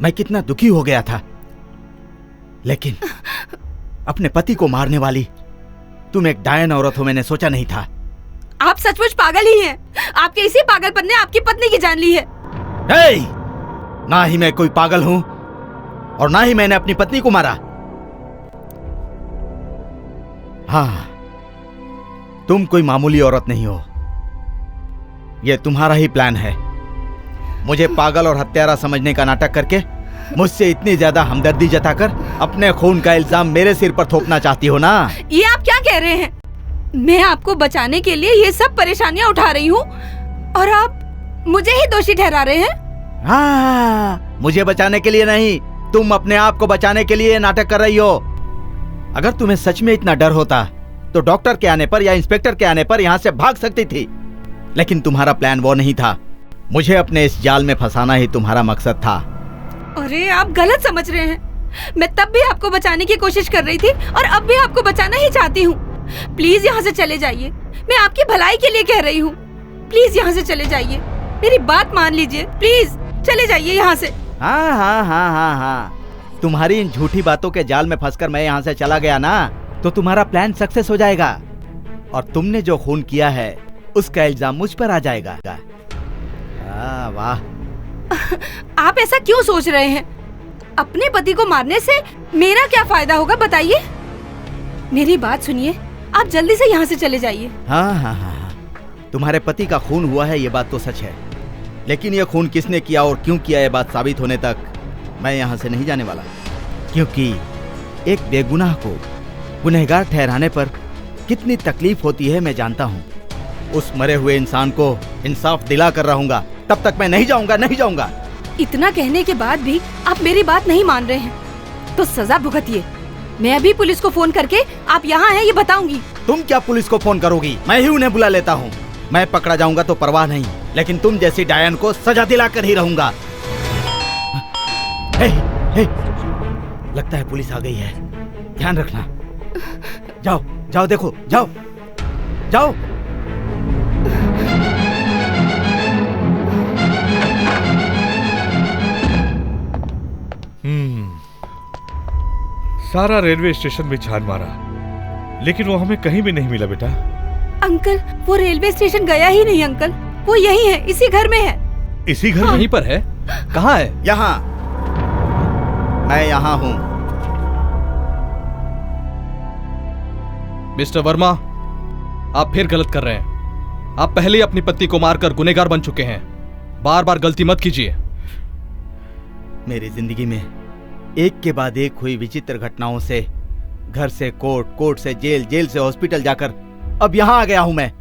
Speaker 1: मैं कितना दुखी हो गया था, लेकिन अपने पति को मारने वाली तुम एक डायन औरत हो मैंने सोचा नहीं था।
Speaker 2: आप सचमुच पागल ही हैं। आपके इसी पागलपन ने आपकी पत्नी की जान ली है।
Speaker 1: ना ही मैं कोई पागल हूं और ना ही मैंने अपनी पत्नी को मारा। हाँ, तुम कोई मामूली औरत नहीं हो। यह तुम्हारा ही प्लान है। मुझे पागल और हत्यारा समझने का नाटक करके मुझसे इतनी ज्यादा हमदर्दी जताकर अपने खून का इल्जाम मेरे सिर पर थोपना चाहती हो ना?
Speaker 2: ये आप क्या कह रहे हैं? मैं आपको बचाने के लिए ये सब परेशानियां उठा रही हूँ और आप मुझे ही दोषी ठहरा रहे हैं।
Speaker 1: हाँ, मुझे बचाने के लिए नहीं, तुम अपने आप को बचाने के लिए ये नाटक कर रही हो। अगर तुम्हें सच में इतना डर होता तो डॉक्टर के आने पर या इंस्पेक्टर के आने पर यहाँ से भाग सकती थी, लेकिन तुम्हारा प्लान वो नहीं था। मुझे अपने इस जाल में फंसाना ही तुम्हारा मकसद था।
Speaker 2: अरे आप गलत समझ रहे हैं। मैं तब भी आपको बचाने की कोशिश कर रही थी और अब भी आपको बचाना ही चाहती हूँ। प्लीज यहाँ से चले जाइए, मैं आपकी भलाई के लिए कह रही हूँ। प्लीज यहाँ से चले जाइए, मेरी बात मान लीजिए, प्लीज चले जाइए यहाँ से।
Speaker 1: हाँ, तुम्हारी इन झूठी बातों के जाल में फंसकर मैं यहाँ से चला गया ना, तो तुम्हारा प्लान सक्सेस हो जाएगा और तुमने जो खून किया है उसका इल्जाम मुझ पर आ जाएगा। वाह,
Speaker 2: आप ऐसा क्यों सोच रहे हैं? अपने पति को मारने से मेरा क्या फायदा होगा बताइए? मेरी बात सुनिए, आप जल्दी से यहाँ से चले जाइए।
Speaker 1: हाँ, तुम्हारे पति का खून हुआ है ये बात तो सच है, लेकिन ये खून किसने किया और क्यों किया ये बात साबित होने तक मैं यहाँ से नहीं जाने वाला, क्योंकि एक बेगुनाह को गुनहगार ठहराने पर कितनी तकलीफ होती है मैं जानता हूँ। उस मरे हुए इंसान को इंसाफ दिला कर रहूंगा, तब तक मैं नहीं जाऊंगा।
Speaker 2: इतना कहने के बाद भी आप मेरी बात नहीं मान रहे हैं तो सजा भुगतिए। मैं अभी पुलिस को फोन करके आप यहाँ हैं ये बताऊंगी।
Speaker 1: तुम क्या पुलिस को फोन करोगी? मैं ही उन्हें बुला लेता हूँ। मैं पकड़ा जाऊंगा तो परवाह नहीं, लेकिन तुम जैसी डायन को सजा दिलाकर ही रहूंगा। लगता है पुलिस आ गई है, ध्यान रखना। जाओ देखो, जाओ।
Speaker 6: सारा रेलवे स्टेशन में छान मारा, लेकिन वो हमें कहीं भी नहीं मिला बेटा।
Speaker 2: अंकल, वो रेलवे स्टेशन गया ही नहीं अंकल, वो यही है, इसी घर में है।
Speaker 6: इसी घर में?
Speaker 4: यहीं पर है? कहाँ है?
Speaker 1: यहाँ, मैं यहाँ हूँ।
Speaker 4: मिस्टर वर्मा, आप फिर गलत कर रहे हैं। आप पहले ही अपनी पत्नी को मारकर गुनहगार बन चुके हैं। बार बार गलती मत कीजिए।
Speaker 1: मेरी जिंदगी में एक के बाद एक हुई विचित्र घटनाओं से, घर से कोर्ट, कोर्ट से जेल, जेल से हॉस्पिटल जाकर अब यहाँ आ गया हूं मैं।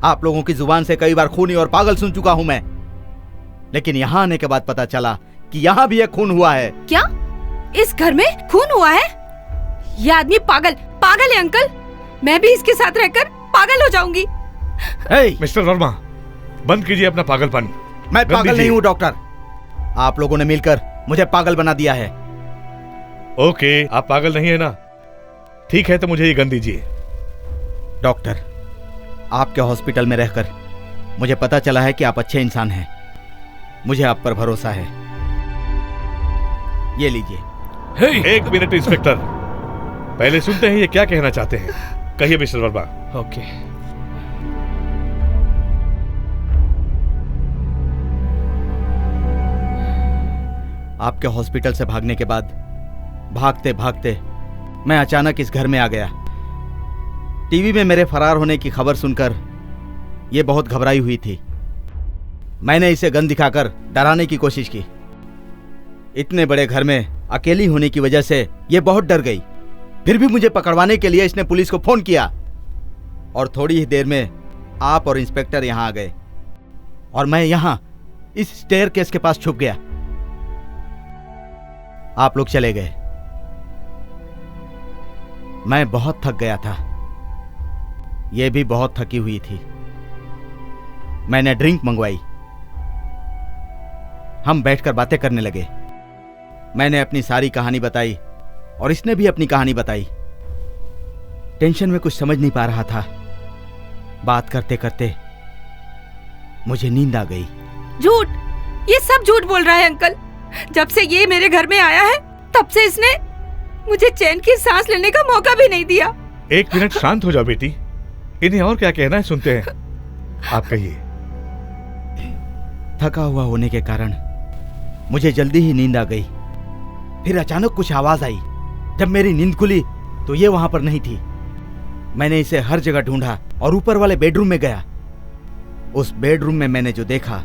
Speaker 1: आप लोगों की जुबान से कई बार खूनी और पागल सुन चुका हूं मैं, लेकिन यहाँ आने के बाद पता चला कि यहाँ भी एक खून हुआ है।
Speaker 2: क्या इस घर में खून हुआ है? ये आदमी पागल है अंकल। मैं भी इसके साथ रहकर पागल हो जाऊंगी।
Speaker 6: मिस्टर वर्मा, बंद कीजिए अपना पागलपन।
Speaker 1: मैं पागल नहीं हूँ डॉक्टर, आप लोगों ने मिलकर मुझे पागल बना दिया है।
Speaker 6: ओके, आप पागल नहीं है ना? ठीक है, तो मुझे ये गन दीजिए।
Speaker 1: डॉक्टर, आपके हॉस्पिटल में रहकर मुझे पता चला है कि आप अच्छे इंसान हैं। मुझे आप पर भरोसा है। ये लीजिए।
Speaker 6: एक मिनट इंस्पेक्टर, पहले सुनते हैं ये क्या कहना चाहते हैं। कहिए मिस्टर वर्मा।
Speaker 4: ओके।
Speaker 1: आपके हॉस्पिटल से भागने के बाद भागते भागते मैं अचानक इस घर में आ गया। टीवी में मेरे फरार होने की खबर सुनकर यह बहुत घबराई हुई थी। मैंने इसे गन दिखाकर डराने की कोशिश की, इतने बड़े घर में अकेली होने की वजह से ये बहुत डर गई। फिर भी मुझे पकड़वाने के लिए इसने पुलिस को फोन किया और थोड़ी ही देर में आप और इंस्पेक्टर यहां आ गए और मैं यहां इस स्टेयरकेस के पास छुप गया। आप लोग चले गए। मैं बहुत थक गया था, यह भी बहुत थकी हुई थी। मैंने ड्रिंक मंगवाई, हम बैठकर बातें करने लगे। मैंने अपनी सारी कहानी बताई और इसने भी अपनी कहानी बताई। टेंशन में कुछ समझ नहीं पा रहा था। बात करते करते मुझे नींद आ गई।
Speaker 2: झूठ, ये सब झूठ बोल रहा है अंकल। जब से ये मेरे घर में आया है तब से इसने मुझे चैन की सांस लेने का मौका भी नहीं दिया।
Speaker 6: 1 मिनट शांत हो जाओ बेटी, इन्हें और क्या कहना है सुनते हैं। आप कहिए।
Speaker 1: थका हुआ होने के कारण मुझे जल्दी ही नींद आ गई। फिर अचानक कुछ आवाज आई। जब मेरी नींद खुली तो ये वहां पर नहीं थी। मैंने इसे हर जगह ढूंढा और ऊपर वाले बेडरूम में गया। उस बेडरूम में मैंने जो देखा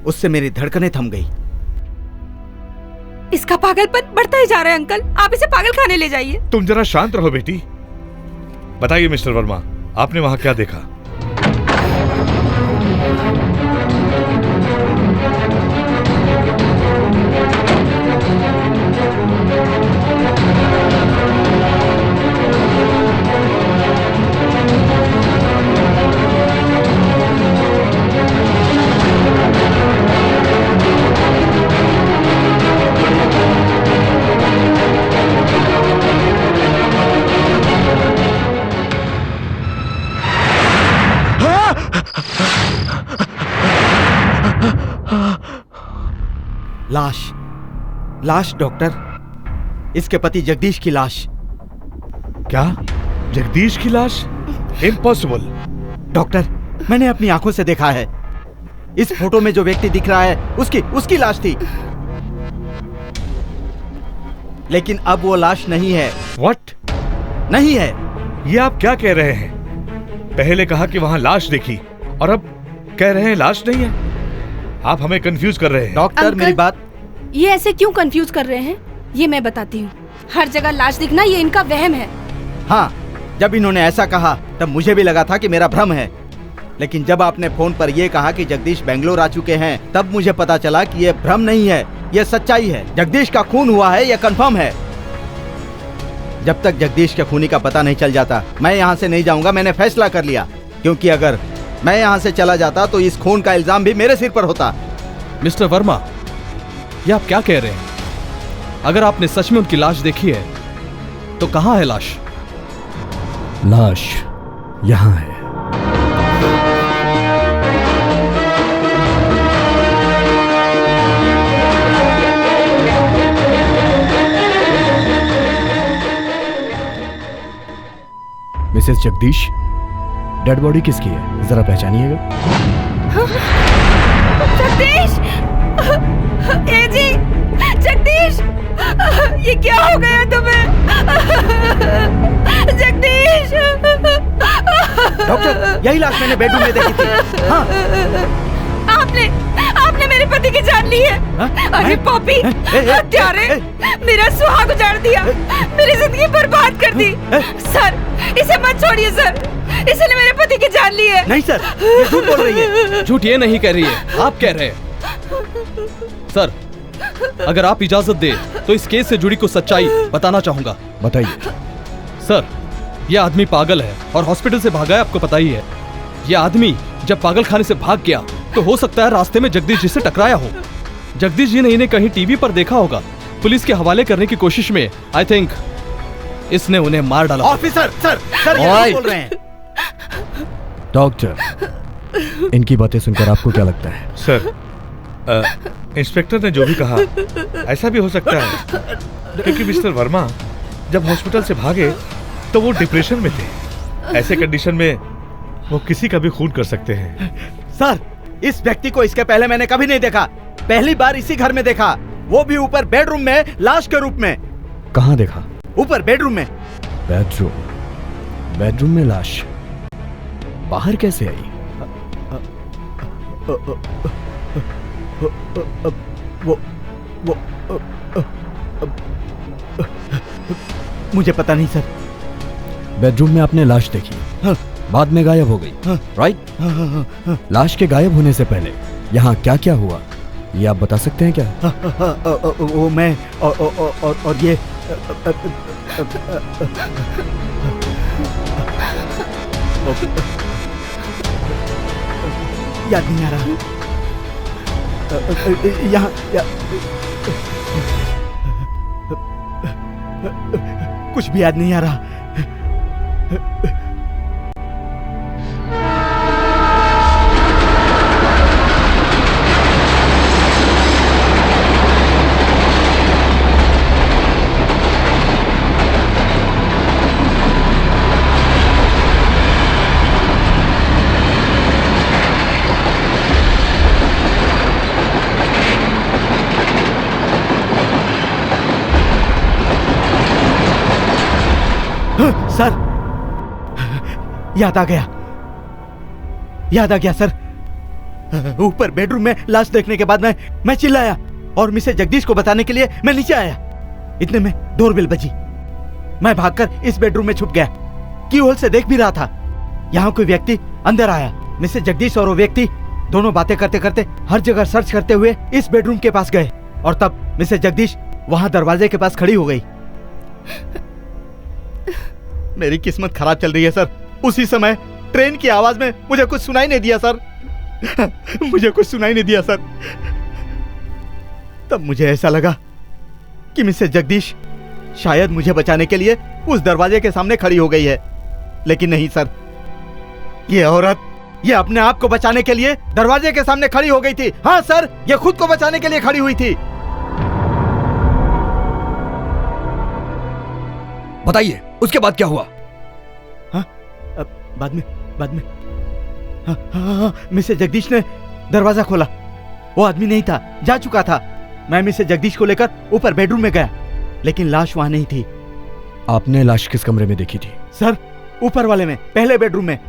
Speaker 1: उससे मेरी धड़कनें थम गई।
Speaker 2: इसका पागलपन बढ़ता ही जा रहा है अंकल, आप इसे पागल खाने ले जाइए।
Speaker 6: तुम जरा शांत रहो बेटी। बताइए मिस्टर वर्मा, आपने वहां क्या देखा?
Speaker 1: लाश, लाश डॉक्टर, इसके पति जगदीश की लाश।
Speaker 6: क्या? जगदीश की लाश? इम्पॉसिबल।
Speaker 1: डॉक्टर, मैंने अपनी आंखों से देखा है। इस फोटो में जो व्यक्ति दिख रहा है उसकी लाश थी, लेकिन अब वो लाश नहीं है।
Speaker 6: व्हाट?
Speaker 1: नहीं है।
Speaker 6: ये आप क्या कह रहे हैं? पहले कहा कि वहां लाश देखी और अब कह रहे हैं लाश नहीं है। आप हमें कंफ्यूज कर रहे हैं।
Speaker 1: डॉक्टर
Speaker 2: अंकल,
Speaker 1: मेरी बात।
Speaker 2: ये ऐसे क्यों कंफ्यूज कर रहे हैं ये मैं बताती हूँ। हर जगह लाश दिखना ये इनका वहम है।
Speaker 1: हाँ, जब इन्होंने ऐसा कहा तब मुझे भी लगा था कि मेरा भ्रम है, लेकिन जब आपने फोन पर यह कहा कि जगदीश बेंगलोर आ चुके हैं तब मुझे पता चला कि यह भ्रम नहीं है, यह सच्चाई है। जगदीश का खून हुआ है, यह कंफर्म है। जब तक जगदीश के खूनी का पता नहीं चल जाता मैं यहाँ से नहीं जाऊंगा। मैंने फैसला कर लिया, क्योंकि अगर मैं यहाँ से चला जाता तो इस खून का इल्जाम भी मेरे सिर पर होता।
Speaker 4: मिस्टर वर्मा, ये आप क्या कह रहे हैं? अगर आपने सच में उनकी लाश देखी है तो कहां है लाश?
Speaker 5: लाश यहां है। मिसेस जगदीश, डेड बॉडी किसकी है? जरा पहचानिएगा।
Speaker 2: जगदीश! ए जी, जगदीश! ये क्या हो गया तुम्हें? जगदीश!
Speaker 1: डॉक्टर, यही लाश मैंने बेडरूम में देखी थी। हाँ।
Speaker 2: आपने मेरे पति की जान ली है। अरे पॉपी, हत्यारे, मेरा सुहाग उजाड़ दिया, मेरी जिंदगी बर्बाद कर दी। सर, इसे मत छोड़िए सर, इसने मेरे पति की जान ली है।
Speaker 1: नहीं सर, ये झूठ बोल रही है।
Speaker 4: झूठ ये नहीं कह रही है, आप कह रहे हैं। सर, अगर आप इजाजत दे तो इस केस से जुड़ी कुछ सच्चाई बताना चाहूंगा।
Speaker 5: बताइए।
Speaker 4: सर, यह आदमी पागल है और हॉस्पिटल से भागा है, आपको पता ही है। यह आदमी जब पागल खाने से भाग गया तो हो सकता है रास्ते में जगदीश जी से टकराया हो। जगदीश जी ने इन्हें कहीं टीवी पर देखा होगा। पुलिस के हवाले करने की कोशिश में आई थिंक इसने उन्हें मार डाला।
Speaker 1: ऑफिसर, सर ये बोल रहे हैं।
Speaker 5: डॉक्टर, इनकी बातें सुनकर आपको क्या लगता है?
Speaker 6: सर, इंस्पेक्टर ने जो भी कहा ऐसा भी हो सकता है, क्योंकि मिस्टर वर्मा जब हॉस्पिटल से भागे तो वो डिप्रेशन में थे। ऐसे कंडीशन में वो किसी का भी खून कर सकते हैं।
Speaker 1: सर, इस व्यक्ति को इसके पहले मैंने कभी नहीं देखा। पहली बार इसी घर में देखा, वो भी ऊपर बेडरूम में लाश के रूप में।
Speaker 5: कहाँ देखा?
Speaker 1: ऊपर बेडरूम में।
Speaker 5: बेडरूम में लाश बाहर कैसे आई?
Speaker 1: मुझे पता नहीं सर।
Speaker 5: बेडरूम में आपने लाश देखी,
Speaker 1: हाँ।
Speaker 5: बाद में गायब हो गई,
Speaker 1: हाँ।
Speaker 5: राइट?
Speaker 1: हाँ।
Speaker 5: लाश के गायब होने से पहले यहाँ क्या क्या हुआ, ये आप बता सकते हैं क्या?
Speaker 1: वो मैं और ये याद नहीं आ रहा। यहाँ कुछ भी याद नहीं आ रहा। सर, याद आ गया सर। ऊपर बेडरूम में लाश देखने के बाद मैं चिल्लाया और मिसेस जगदीश को बताने के लिए मैं नीचे आया। इतने में डोरबेल बजी। मैं भागकर इस बेडरूम में छुप गया। की होल से देख भी रहा था। यहाँ कोई व्यक्ति अंदर आया। मिसेस जगदीश और वो व्यक्ति दोनों बातें करते करते हर जगह सर्च करते हुए इस बेडरूम के पास गए और तब मिसेस जगदीश वहां दरवाजे के पास खड़ी हो गई। मेरी किस्मत खराब चल रही है सर। उसी समय ट्रेन की आवाज में मुझे कुछ सुनाई नहीं दिया सर। मुझे कुछ सुनाई नहीं दिया सर। तब मुझे ऐसा लगा कि मिसेस जगदीश शायद मुझे बचाने के लिए उस दरवाजे के सामने खड़ी हो गई है। लेकिन नहीं सर, ये औरत ये अपने आप को बचाने के लिए दरवाजे के सामने खड़ी हो गई थी। हाँ सर, ये खुद को बचाने के लिए खड़ी हुई थी।
Speaker 5: बताइए उसके बाद क्या हुआ?
Speaker 1: हाँ, बाद में हाँ, मिसेस जगदीश ने दरवाजा खोला। वो आदमी नहीं था, जा चुका था। मैं मिसेस जगदीश को लेकर ऊपर बेडरूम में गया, लेकिन लाश वहां नहीं थी।
Speaker 5: आपने लाश किस कमरे में देखी थी?
Speaker 1: सर, ऊपर वाले में, पहले बेडरूम में,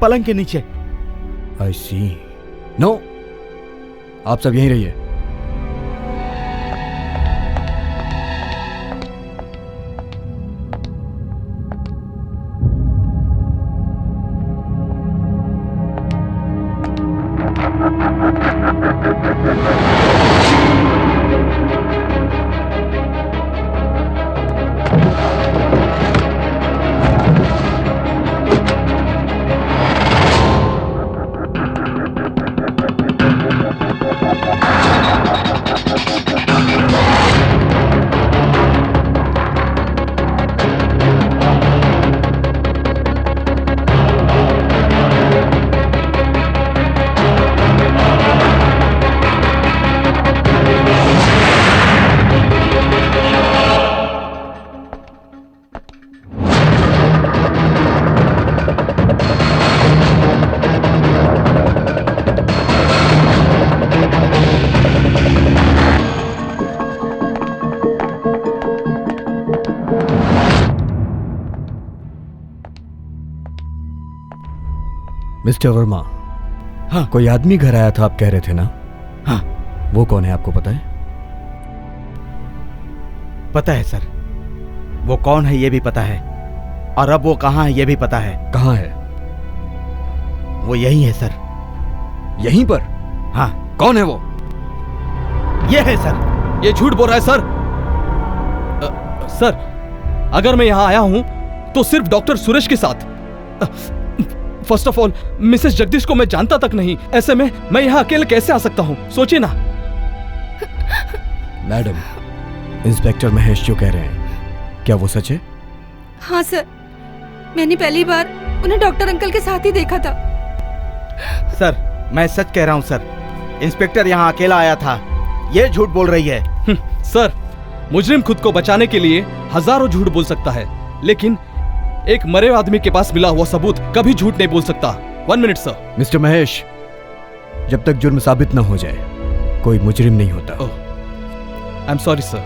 Speaker 1: पलंग के नीचे।
Speaker 5: I see. No, आप सब यहीं रहिए। मिस्टर वर्मा,
Speaker 1: हाँ।
Speaker 5: कोई आदमी घर आया था, आप कह रहे थे ना?
Speaker 1: हाँ।
Speaker 5: वो कौन है, आपको पता है?
Speaker 1: पता है सर, वो कौन है ये भी पता है, और अब वो कहाँ है ये भी पता है।
Speaker 5: कहाँ है?
Speaker 1: वो यही है सर।
Speaker 5: यहीं पर?
Speaker 1: हाँ।
Speaker 5: कौन है वो?
Speaker 1: ये है सर।
Speaker 4: ये झूठ बोल रहा है सर। सर, अगर मैं यहाँ आया हूं तो सिर्फ डॉक्टर सुरेश के साथ। First of all, Mrs Jagdish को मैं जानता तक नहीं। ऐसे में मैं यहाँ अकेले कैसे आ सकता हूँ? सोचिए ना।
Speaker 5: मैडम, इंस्पेक्टर महेश जो कह रहे हैं, क्या वो सच है?
Speaker 2: हाँ सर, मैंने पहली बार उन्हें डॉक्टर अंकल के साथ ही देखा था।
Speaker 1: सर, मैं सच कह रहा हूँ सर। इंस्पेक्टर यहाँ अकेला आया था। ये झूठ बोल रही है।
Speaker 4: सर, मुजरिम खुद को बचाने के लिए हजारों झूठ बोल सकता है, लेकिन एक मरे हुए आदमी के पास मिला हुआ सबूत कभी झूठ नहीं बोल सकता। 1 मिनट सर।
Speaker 5: मिस्टर महेश, जब तक जुर्म साबित न हो जाए कोई मुजरिम नहीं होता।
Speaker 4: I am sorry sir.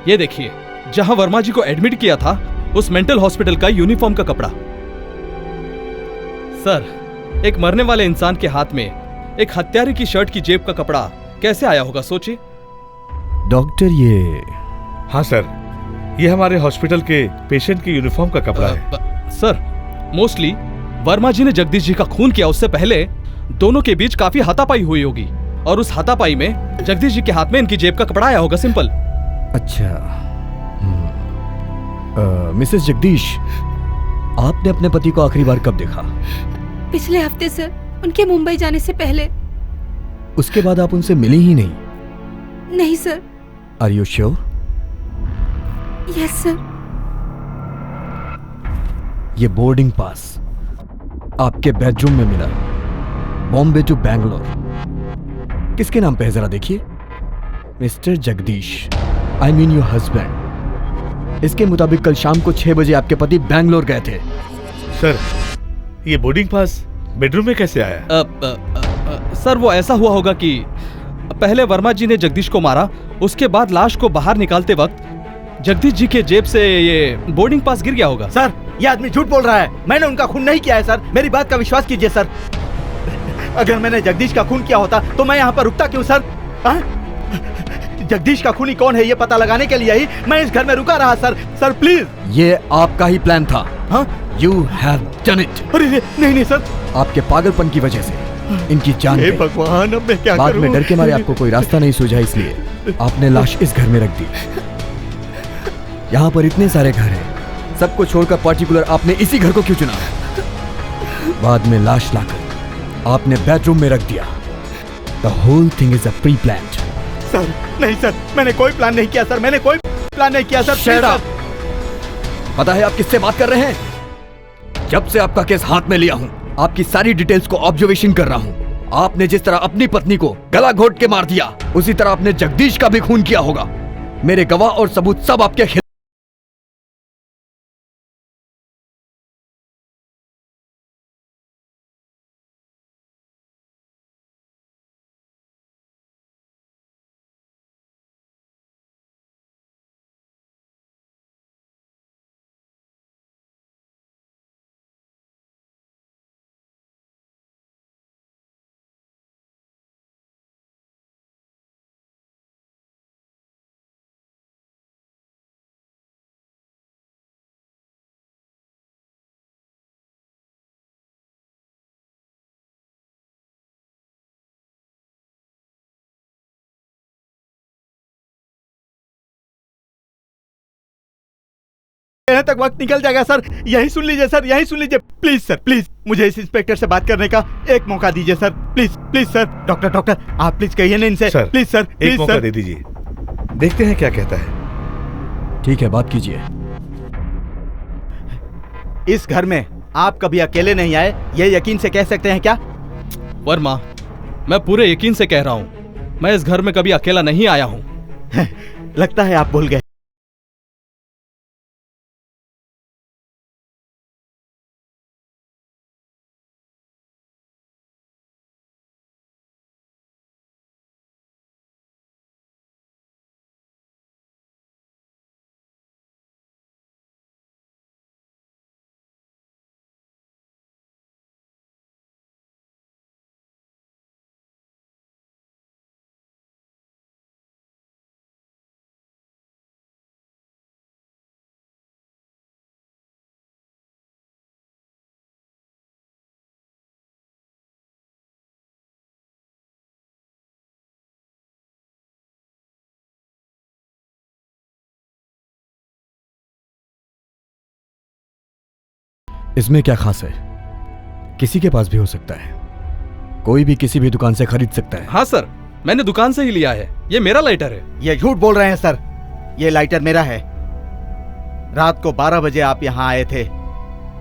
Speaker 4: ये देखिए, जहां वर्मा जी को एडमिट किया था उस मेंटल हॉस्पिटल का यूनिफॉर्म का कपड़ा। सर, एक मरने वाले इंसान के हाथ में एक हत्यारे की शर्ट की जेब का कपड़ा कैसे आया होगा, सोचिए।
Speaker 5: डॉक्टर, ये
Speaker 6: हाँ सर, ये हमारे हॉस्पिटल के पेशेंट के यूनिफॉर्म का कपड़ा है।
Speaker 4: सर, मोस्टली वर्मा जी ने जगदीश जी का खून किया उससे पहले दोनों के बीच काफी हाथापाई हुई होगी और उस हाथापाई में जगदीश जी के हाथ में इनकी जेब का कपड़ा आया होगा, सिंपल।
Speaker 5: अच्छा। मिसेस जगदीश, आपने अपने पति को आखिरी बार कब देखा?
Speaker 2: पिछले हफ्ते सर, उनके मुंबई जाने से पहले।
Speaker 5: उसके बाद आप उनसे मिली ही नहीं?
Speaker 2: नहीं सर।
Speaker 5: Are you sure?
Speaker 2: Yes sir.
Speaker 5: ये बोर्डिंग पास आपके बेडरूम में मिला, बॉम्बे टू बैंगलोर। किसके नाम पे है, जरा देखिए। Mister Jagdish, I mean your husband. इसके मुताबिक कल शाम को 6 बजे आपके पति बैंगलोर गए थे।
Speaker 6: सर, ये बोर्डिंग पास बेडरूम में कैसे आया?
Speaker 4: सर, वो ऐसा हुआ होगा कि पहले वर्मा जी ने जगदीश को मारा, उसके बाद लाश को बाहर निकालते वक्त जगदीश जी के जेब से ये बोर्डिंग पास गिर गया होगा।
Speaker 1: सर, ये आदमी झूठ बोल रहा है। मैंने उनका खून नहीं किया है सर, मेरी बात का विश्वास कीजिए सर। अगर मैंने जगदीश का खून किया होता तो मैं यहाँ पर रुकता क्यों सर? जगदीश का खूनी कौन है ये पता लगाने के लिए ही मैं इस घर में रुका रहा सर। Sir please.
Speaker 5: ये आपका ही प्लान था।
Speaker 1: हाँ?
Speaker 5: You have done it।
Speaker 1: अरे नहीं सर,
Speaker 5: आपके पागलपन की वजह से इनकी जान गई।
Speaker 1: भगवान, अब मैं क्या
Speaker 5: बाद
Speaker 1: करूं?
Speaker 5: में डर के मारे आपको कोई रास्ता नहीं सूझा, इसलिए आपने लाश इस घर में रख दी। यहाँ पर इतने सारे घर हैं, सबको छोड़कर पर्टिकुलर आपने इसी घर को क्यों चुना? बाद में लाश लाकर आपने बेडरूम में रख दिया। The whole thing is a pre-planned।
Speaker 1: Sir नहीं सर, मैंने कोई प्लान नहीं किया सर, मैंने कोई प्लान नहीं किया सर।
Speaker 5: Shut up। पता है आप किससे बात कर रहे हैं? जब से आपका केस हाथ में लिया हूं, आपकी सारी डिटेल्स को ऑब्जर्वेशन कर रहा हूं। आपने जिस तरह अपनी पत्नी को गला घोट के मार दिया, उसी तरह आपने जगदीश का भी खून किया होगा। मेरे गवाह और सबूत सब आपके खिलाफ।
Speaker 1: यहाँ तक वक्त निकल जाएगा सर, यही सुन लीजिए सर, यही सुन लीजिए प्लीज सर, प्लीज मुझे इस इंस्पेक्टर से बात करने का एक मौका दीजिए sir, please please sir. Doctor आप प्लीज कहिए ना इनसे, प्लीज सर, प्लीज
Speaker 6: एक मौका
Speaker 1: सर।
Speaker 6: दे दीजिए, देखते हैं क्या कहता है।
Speaker 5: ठीक है, बात कीजिए।
Speaker 1: इस घर में आप कभी अकेले नहीं आए, ये यकीन से कह सकते हैं क्या?
Speaker 4: वर्मा, मैं पूरे यकीन से कह रहा हूँ, मैं इस घर में कभी अकेला नहीं आया हूँ।
Speaker 1: लगता है आप भूल गए।
Speaker 5: इसमें क्या खास है? किसी के पास भी हो सकता है, कोई भी किसी भी दुकान से खरीद सकता है।
Speaker 4: हाँ सर, मैंने दुकान से ही लिया है, ये मेरा लाइटर है।
Speaker 1: ये झूठ बोल रहे हैं सर, ये लाइटर मेरा है। रात को 12 बजे आप यहाँ आए थे,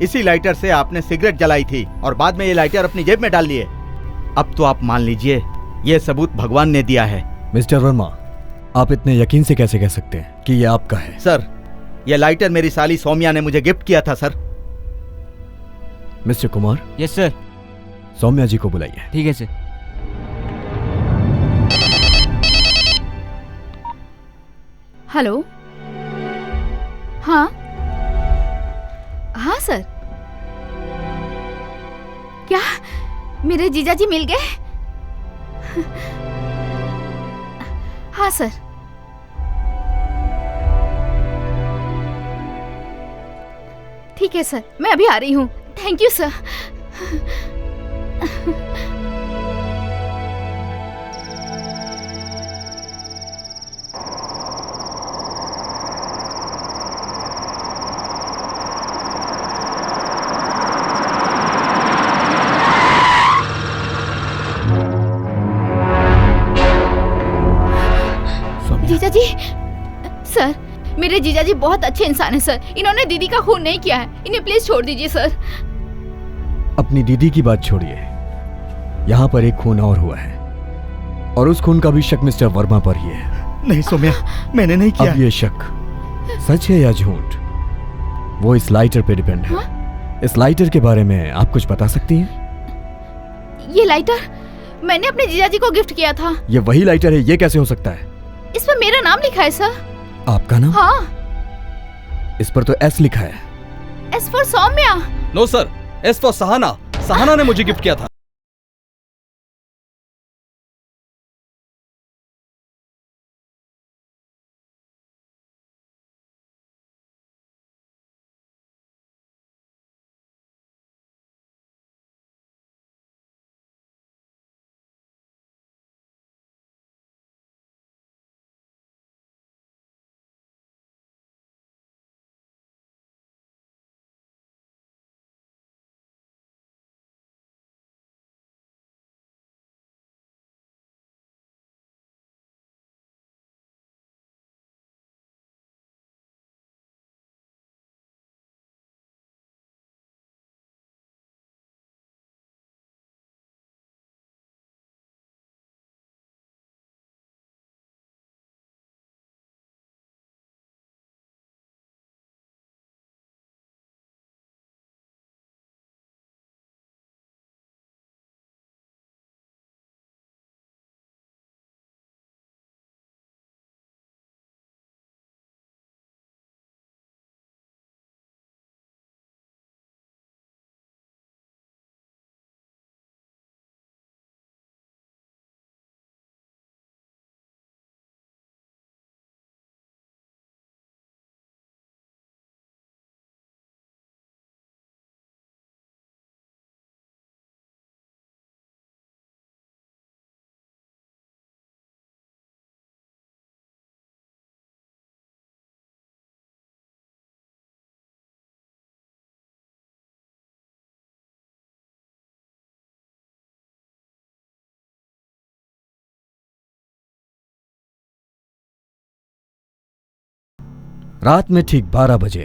Speaker 1: इसी लाइटर से आपने सिगरेट जलाई थी और बाद में ये लाइटर अपनी जेब में डाल लिए। अब तो आप मान लीजिए ये सबूत भगवान ने दिया है।
Speaker 5: मिस्टर वर्मा, आप इतने यकीन से कैसे कह सकते हैं कि ये आपका है?
Speaker 1: सर, ये लाइटर मेरी साली सौम्या ने मुझे गिफ्ट किया था sir.
Speaker 5: Mister Kumar.
Speaker 8: Yes sir.
Speaker 5: Soumya ji को बुलाइए।
Speaker 8: ठीक है सर।
Speaker 3: हेलो। हाँ हाँ सर, क्या मेरे जीजाजी मिल गए? हाँ सर। ठीक है सर, मैं अभी आ रही हूँ। Thank you sir. जीजाजी, सर मेरे जीजाजी बहुत अच्छे इंसान हैं सर। इन्होंने दीदी का खून नहीं किया है। इन्हें प्लीज छोड़ दीजिए सर।
Speaker 5: अपनी दीदी की बात छोड़िए, यहाँ पर एक खून और हुआ है और उस खून का भी शक मिस्टर वर्मा पर ही है।
Speaker 1: नहीं सौम्या, मैंने नहीं किया।
Speaker 5: अब ये शक सच है या झूठ, वो इस लाइटर पे डिपेंड है। इस लाइटर के बारे में आप कुछ बता सकती हैं?
Speaker 3: ये लाइटर मैंने अपने जीजाजी को गिफ्ट किया था।
Speaker 5: ये वही लाइटर है? ये कैसे हो सकता है?
Speaker 3: इस पर मेरा नाम लिखा है सर।
Speaker 5: आपका नाम?
Speaker 3: हाँ।
Speaker 5: इस पर तो एस लिखा है।
Speaker 3: S for Saumya.
Speaker 4: No sir, S for Sahana. Sahana ने मुझे गिफ्ट किया था।
Speaker 5: रात में ठीक 12 बजे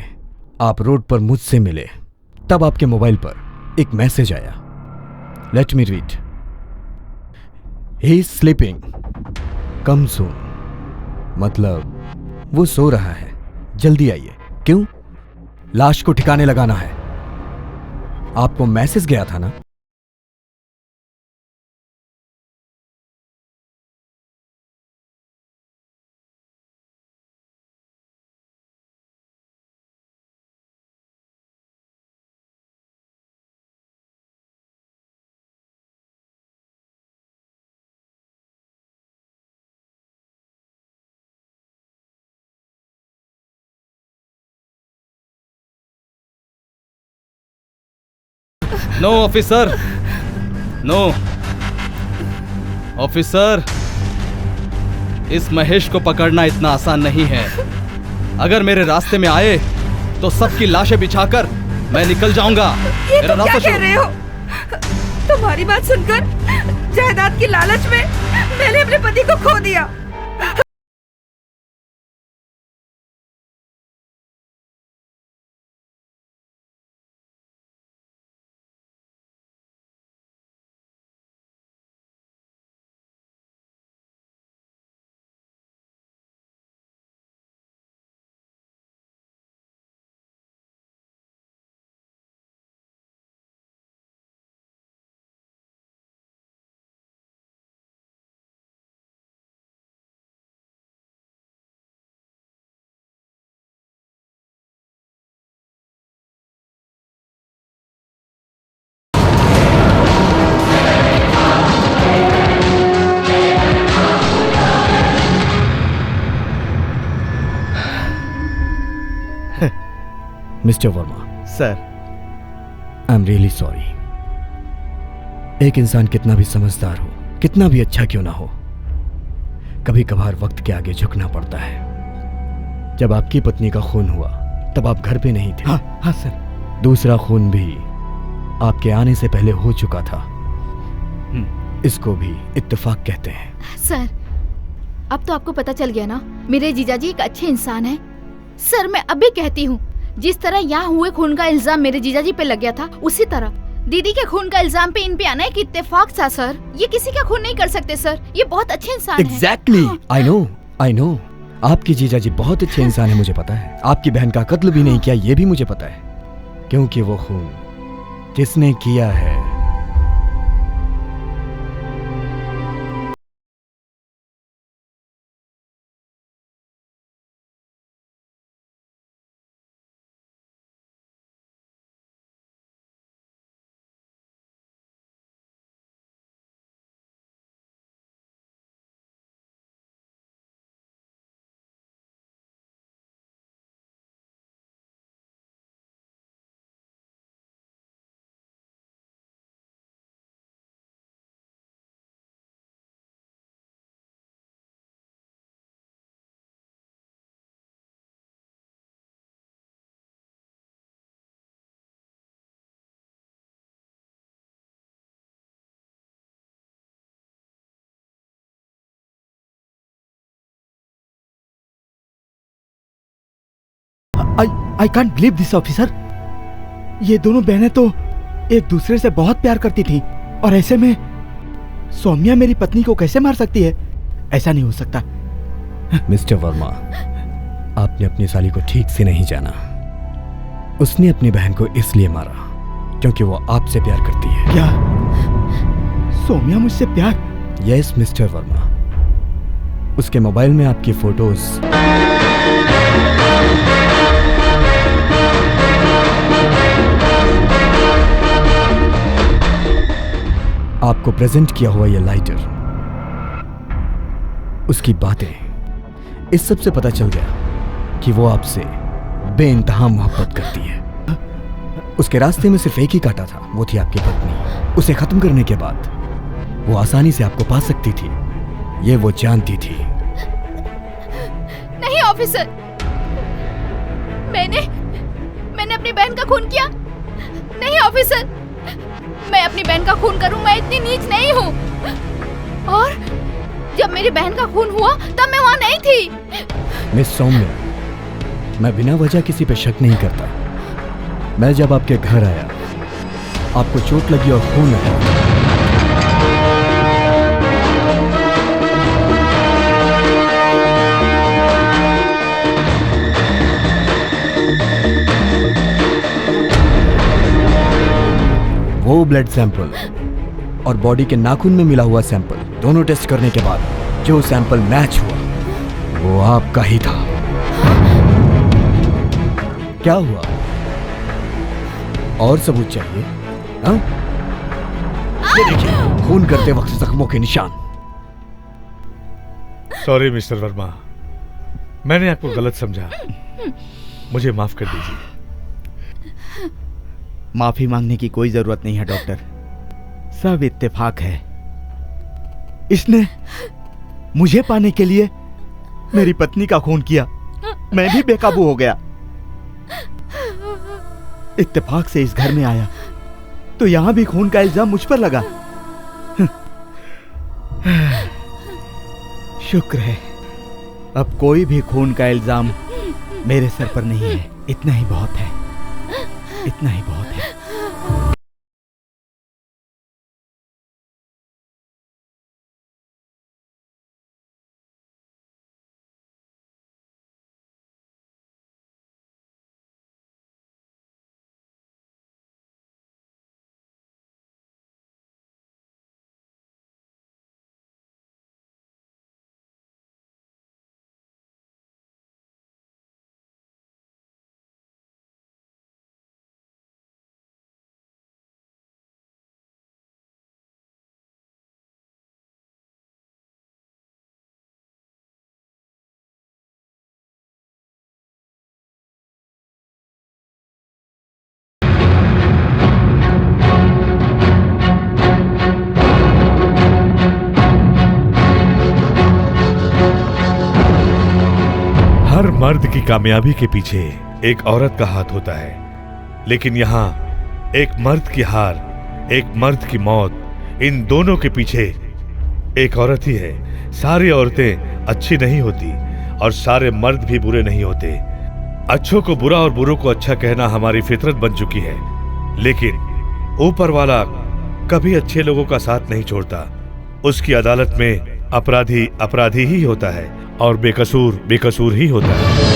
Speaker 5: आप रोड पर मुझसे मिले, तब आपके मोबाइल पर एक मैसेज आया। Let me read. He is sleeping, come soon. मतलब वो सो रहा है, जल्दी आइए। क्यों? लाश को ठिकाने लगाना है। आपको मैसेज गया था ना?
Speaker 4: नो ऑफिसर, नो ऑफिसर, इस महेश को पकड़ना इतना आसान नहीं है। अगर मेरे रास्ते में आए तो सबकी लाशें बिछाकर मैं निकल जाऊंगा।
Speaker 2: ये
Speaker 4: मेरा
Speaker 2: तुम क्या
Speaker 4: रास्ता
Speaker 2: कह रहे हो? तुम्हारी बात सुनकर जायदाद की लालच में मैंने अपने पति को खो दिया।
Speaker 5: Mister Verma,
Speaker 1: sir.
Speaker 5: I am really sorry. एक इंसान कितना भी समझदार हो, कितना भी अच्छा क्यों ना हो, कभी कभार वक्त के आगे झुकना पड़ता है। जब आपकी पत्नी का खून हुआ तब आप घर पे नहीं थे।
Speaker 1: हाँ हाँ सर।
Speaker 5: दूसरा खून भी आपके आने से पहले हो चुका था। इसको भी इत्तेफाक कहते हैं।
Speaker 3: सर, अब तो आपको पता चल गया ना, मेरे जीजाजी एक अच्छे इंसान हैं। सर, मैं अभी कहती हूँ, जिस तरह यहाँ हुए खून का इल्जाम मेरे जीजाजी पे लग गया था, उसी तरह दीदी के खून का इल्जाम पे इन पे आना एक इत्तेफाक था सर। ये किसी का खून नहीं कर सकते सर, ये बहुत अच्छे इंसान हैं।
Speaker 5: Exactly, I know. आपकी जीजाजी बहुत अच्छे इंसान है, मुझे पता है। आपकी बहन का कत्ल भी नहीं किया, ये भी मुझे पता है। क्योंकि वो खून जिसने किया है
Speaker 1: I can't believe this officer. ये दोनों बहनें तो एक दूसरे से बहुत प्यार करती थी, और ऐसे में सौम्या मेरी पत्नी को कैसे मार सकती है? ऐसा नहीं हो सकता।
Speaker 5: मिस्टर वर्मा, आपने अपनी साली को ठीक से नहीं जाना। उसने अपनी बहन को इसलिए मारा क्योंकि वो आपसे प्यार करती है।
Speaker 1: क्या सौम्या मुझसे प्यार?
Speaker 5: यस मिस्टर वर्मा, उसके मोबाइल में आपकी फोटोज आपको प्रेजेंट किया हुआ ये लाइटर, उसकी बातें, इस सब से पता चल गया कि वो आपसे बेइंतहा मोहब्बत करती है। उसके रास्ते में सिर्फ एक ही कांटा था, वो थी आपकी पत्नी। उसे खत्म करने के बाद वो आसानी से आपको पा सकती थी, ये वो जानती थी।
Speaker 3: नहीं ऑफिसर, मैंने अपनी बहन का खून किया नहीं ऑफिसर, मैं अपनी बहन का खून करूं, मैं इतनी नीच नहीं हूँ। और जब मेरी बहन का खून हुआ तब मैं वहां नहीं थी।
Speaker 5: मिस सौम्या, मैं बिना वजह किसी पे शक नहीं करता। मैं जब आपके घर आया, आपको चोट लगी और खून आया, वो ब्लड सैंपल और बॉडी के नाखून में मिला हुआ सैंपल दोनों टेस्ट करने के बाद जो सैंपल मैच हुआ वो आपका ही था। क्या हुआ? और सबूत चाहिए? हाँ? ये देखिए, खून करते वक्त जख्मों के निशान।
Speaker 6: सॉरी मिस्टर वर्मा, मैंने आपको गलत समझा, मुझे माफ कर दीजिए।
Speaker 1: माफी मांगने की कोई जरूरत नहीं है डॉक्टर, सब इत्तेफाक है। इसने मुझे पाने के लिए मेरी पत्नी का खून किया, मैं भी बेकाबू हो गया। इत्तेफाक से इस घर में आया तो यहां भी खून का इल्जाम मुझ पर लगा। शुक्र है अब कोई भी खून का इल्जाम मेरे सर पर नहीं है। इतना ही बहुत है, इतना ही बहुत है।
Speaker 6: हर मर्द की कामयाबी के पीछे एक औरत का हाथ होता है, लेकिन यहाँ एक मर्द की हार, एक मर्द की मौत, इन दोनों के पीछे एक औरत ही है। सारी औरतें अच्छी नहीं होती और सारे मर्द भी बुरे नहीं होते। अच्छों को बुरा और बुरों को अच्छा कहना हमारी फितरत बन चुकी है, लेकिन ऊपर वाला कभी अच्छे लोगों का साथ नहीं छोड़ता। उसकी अदालत में अपराधी अपराधी ही होता है और बेकसूर बेकसूर ही होता है।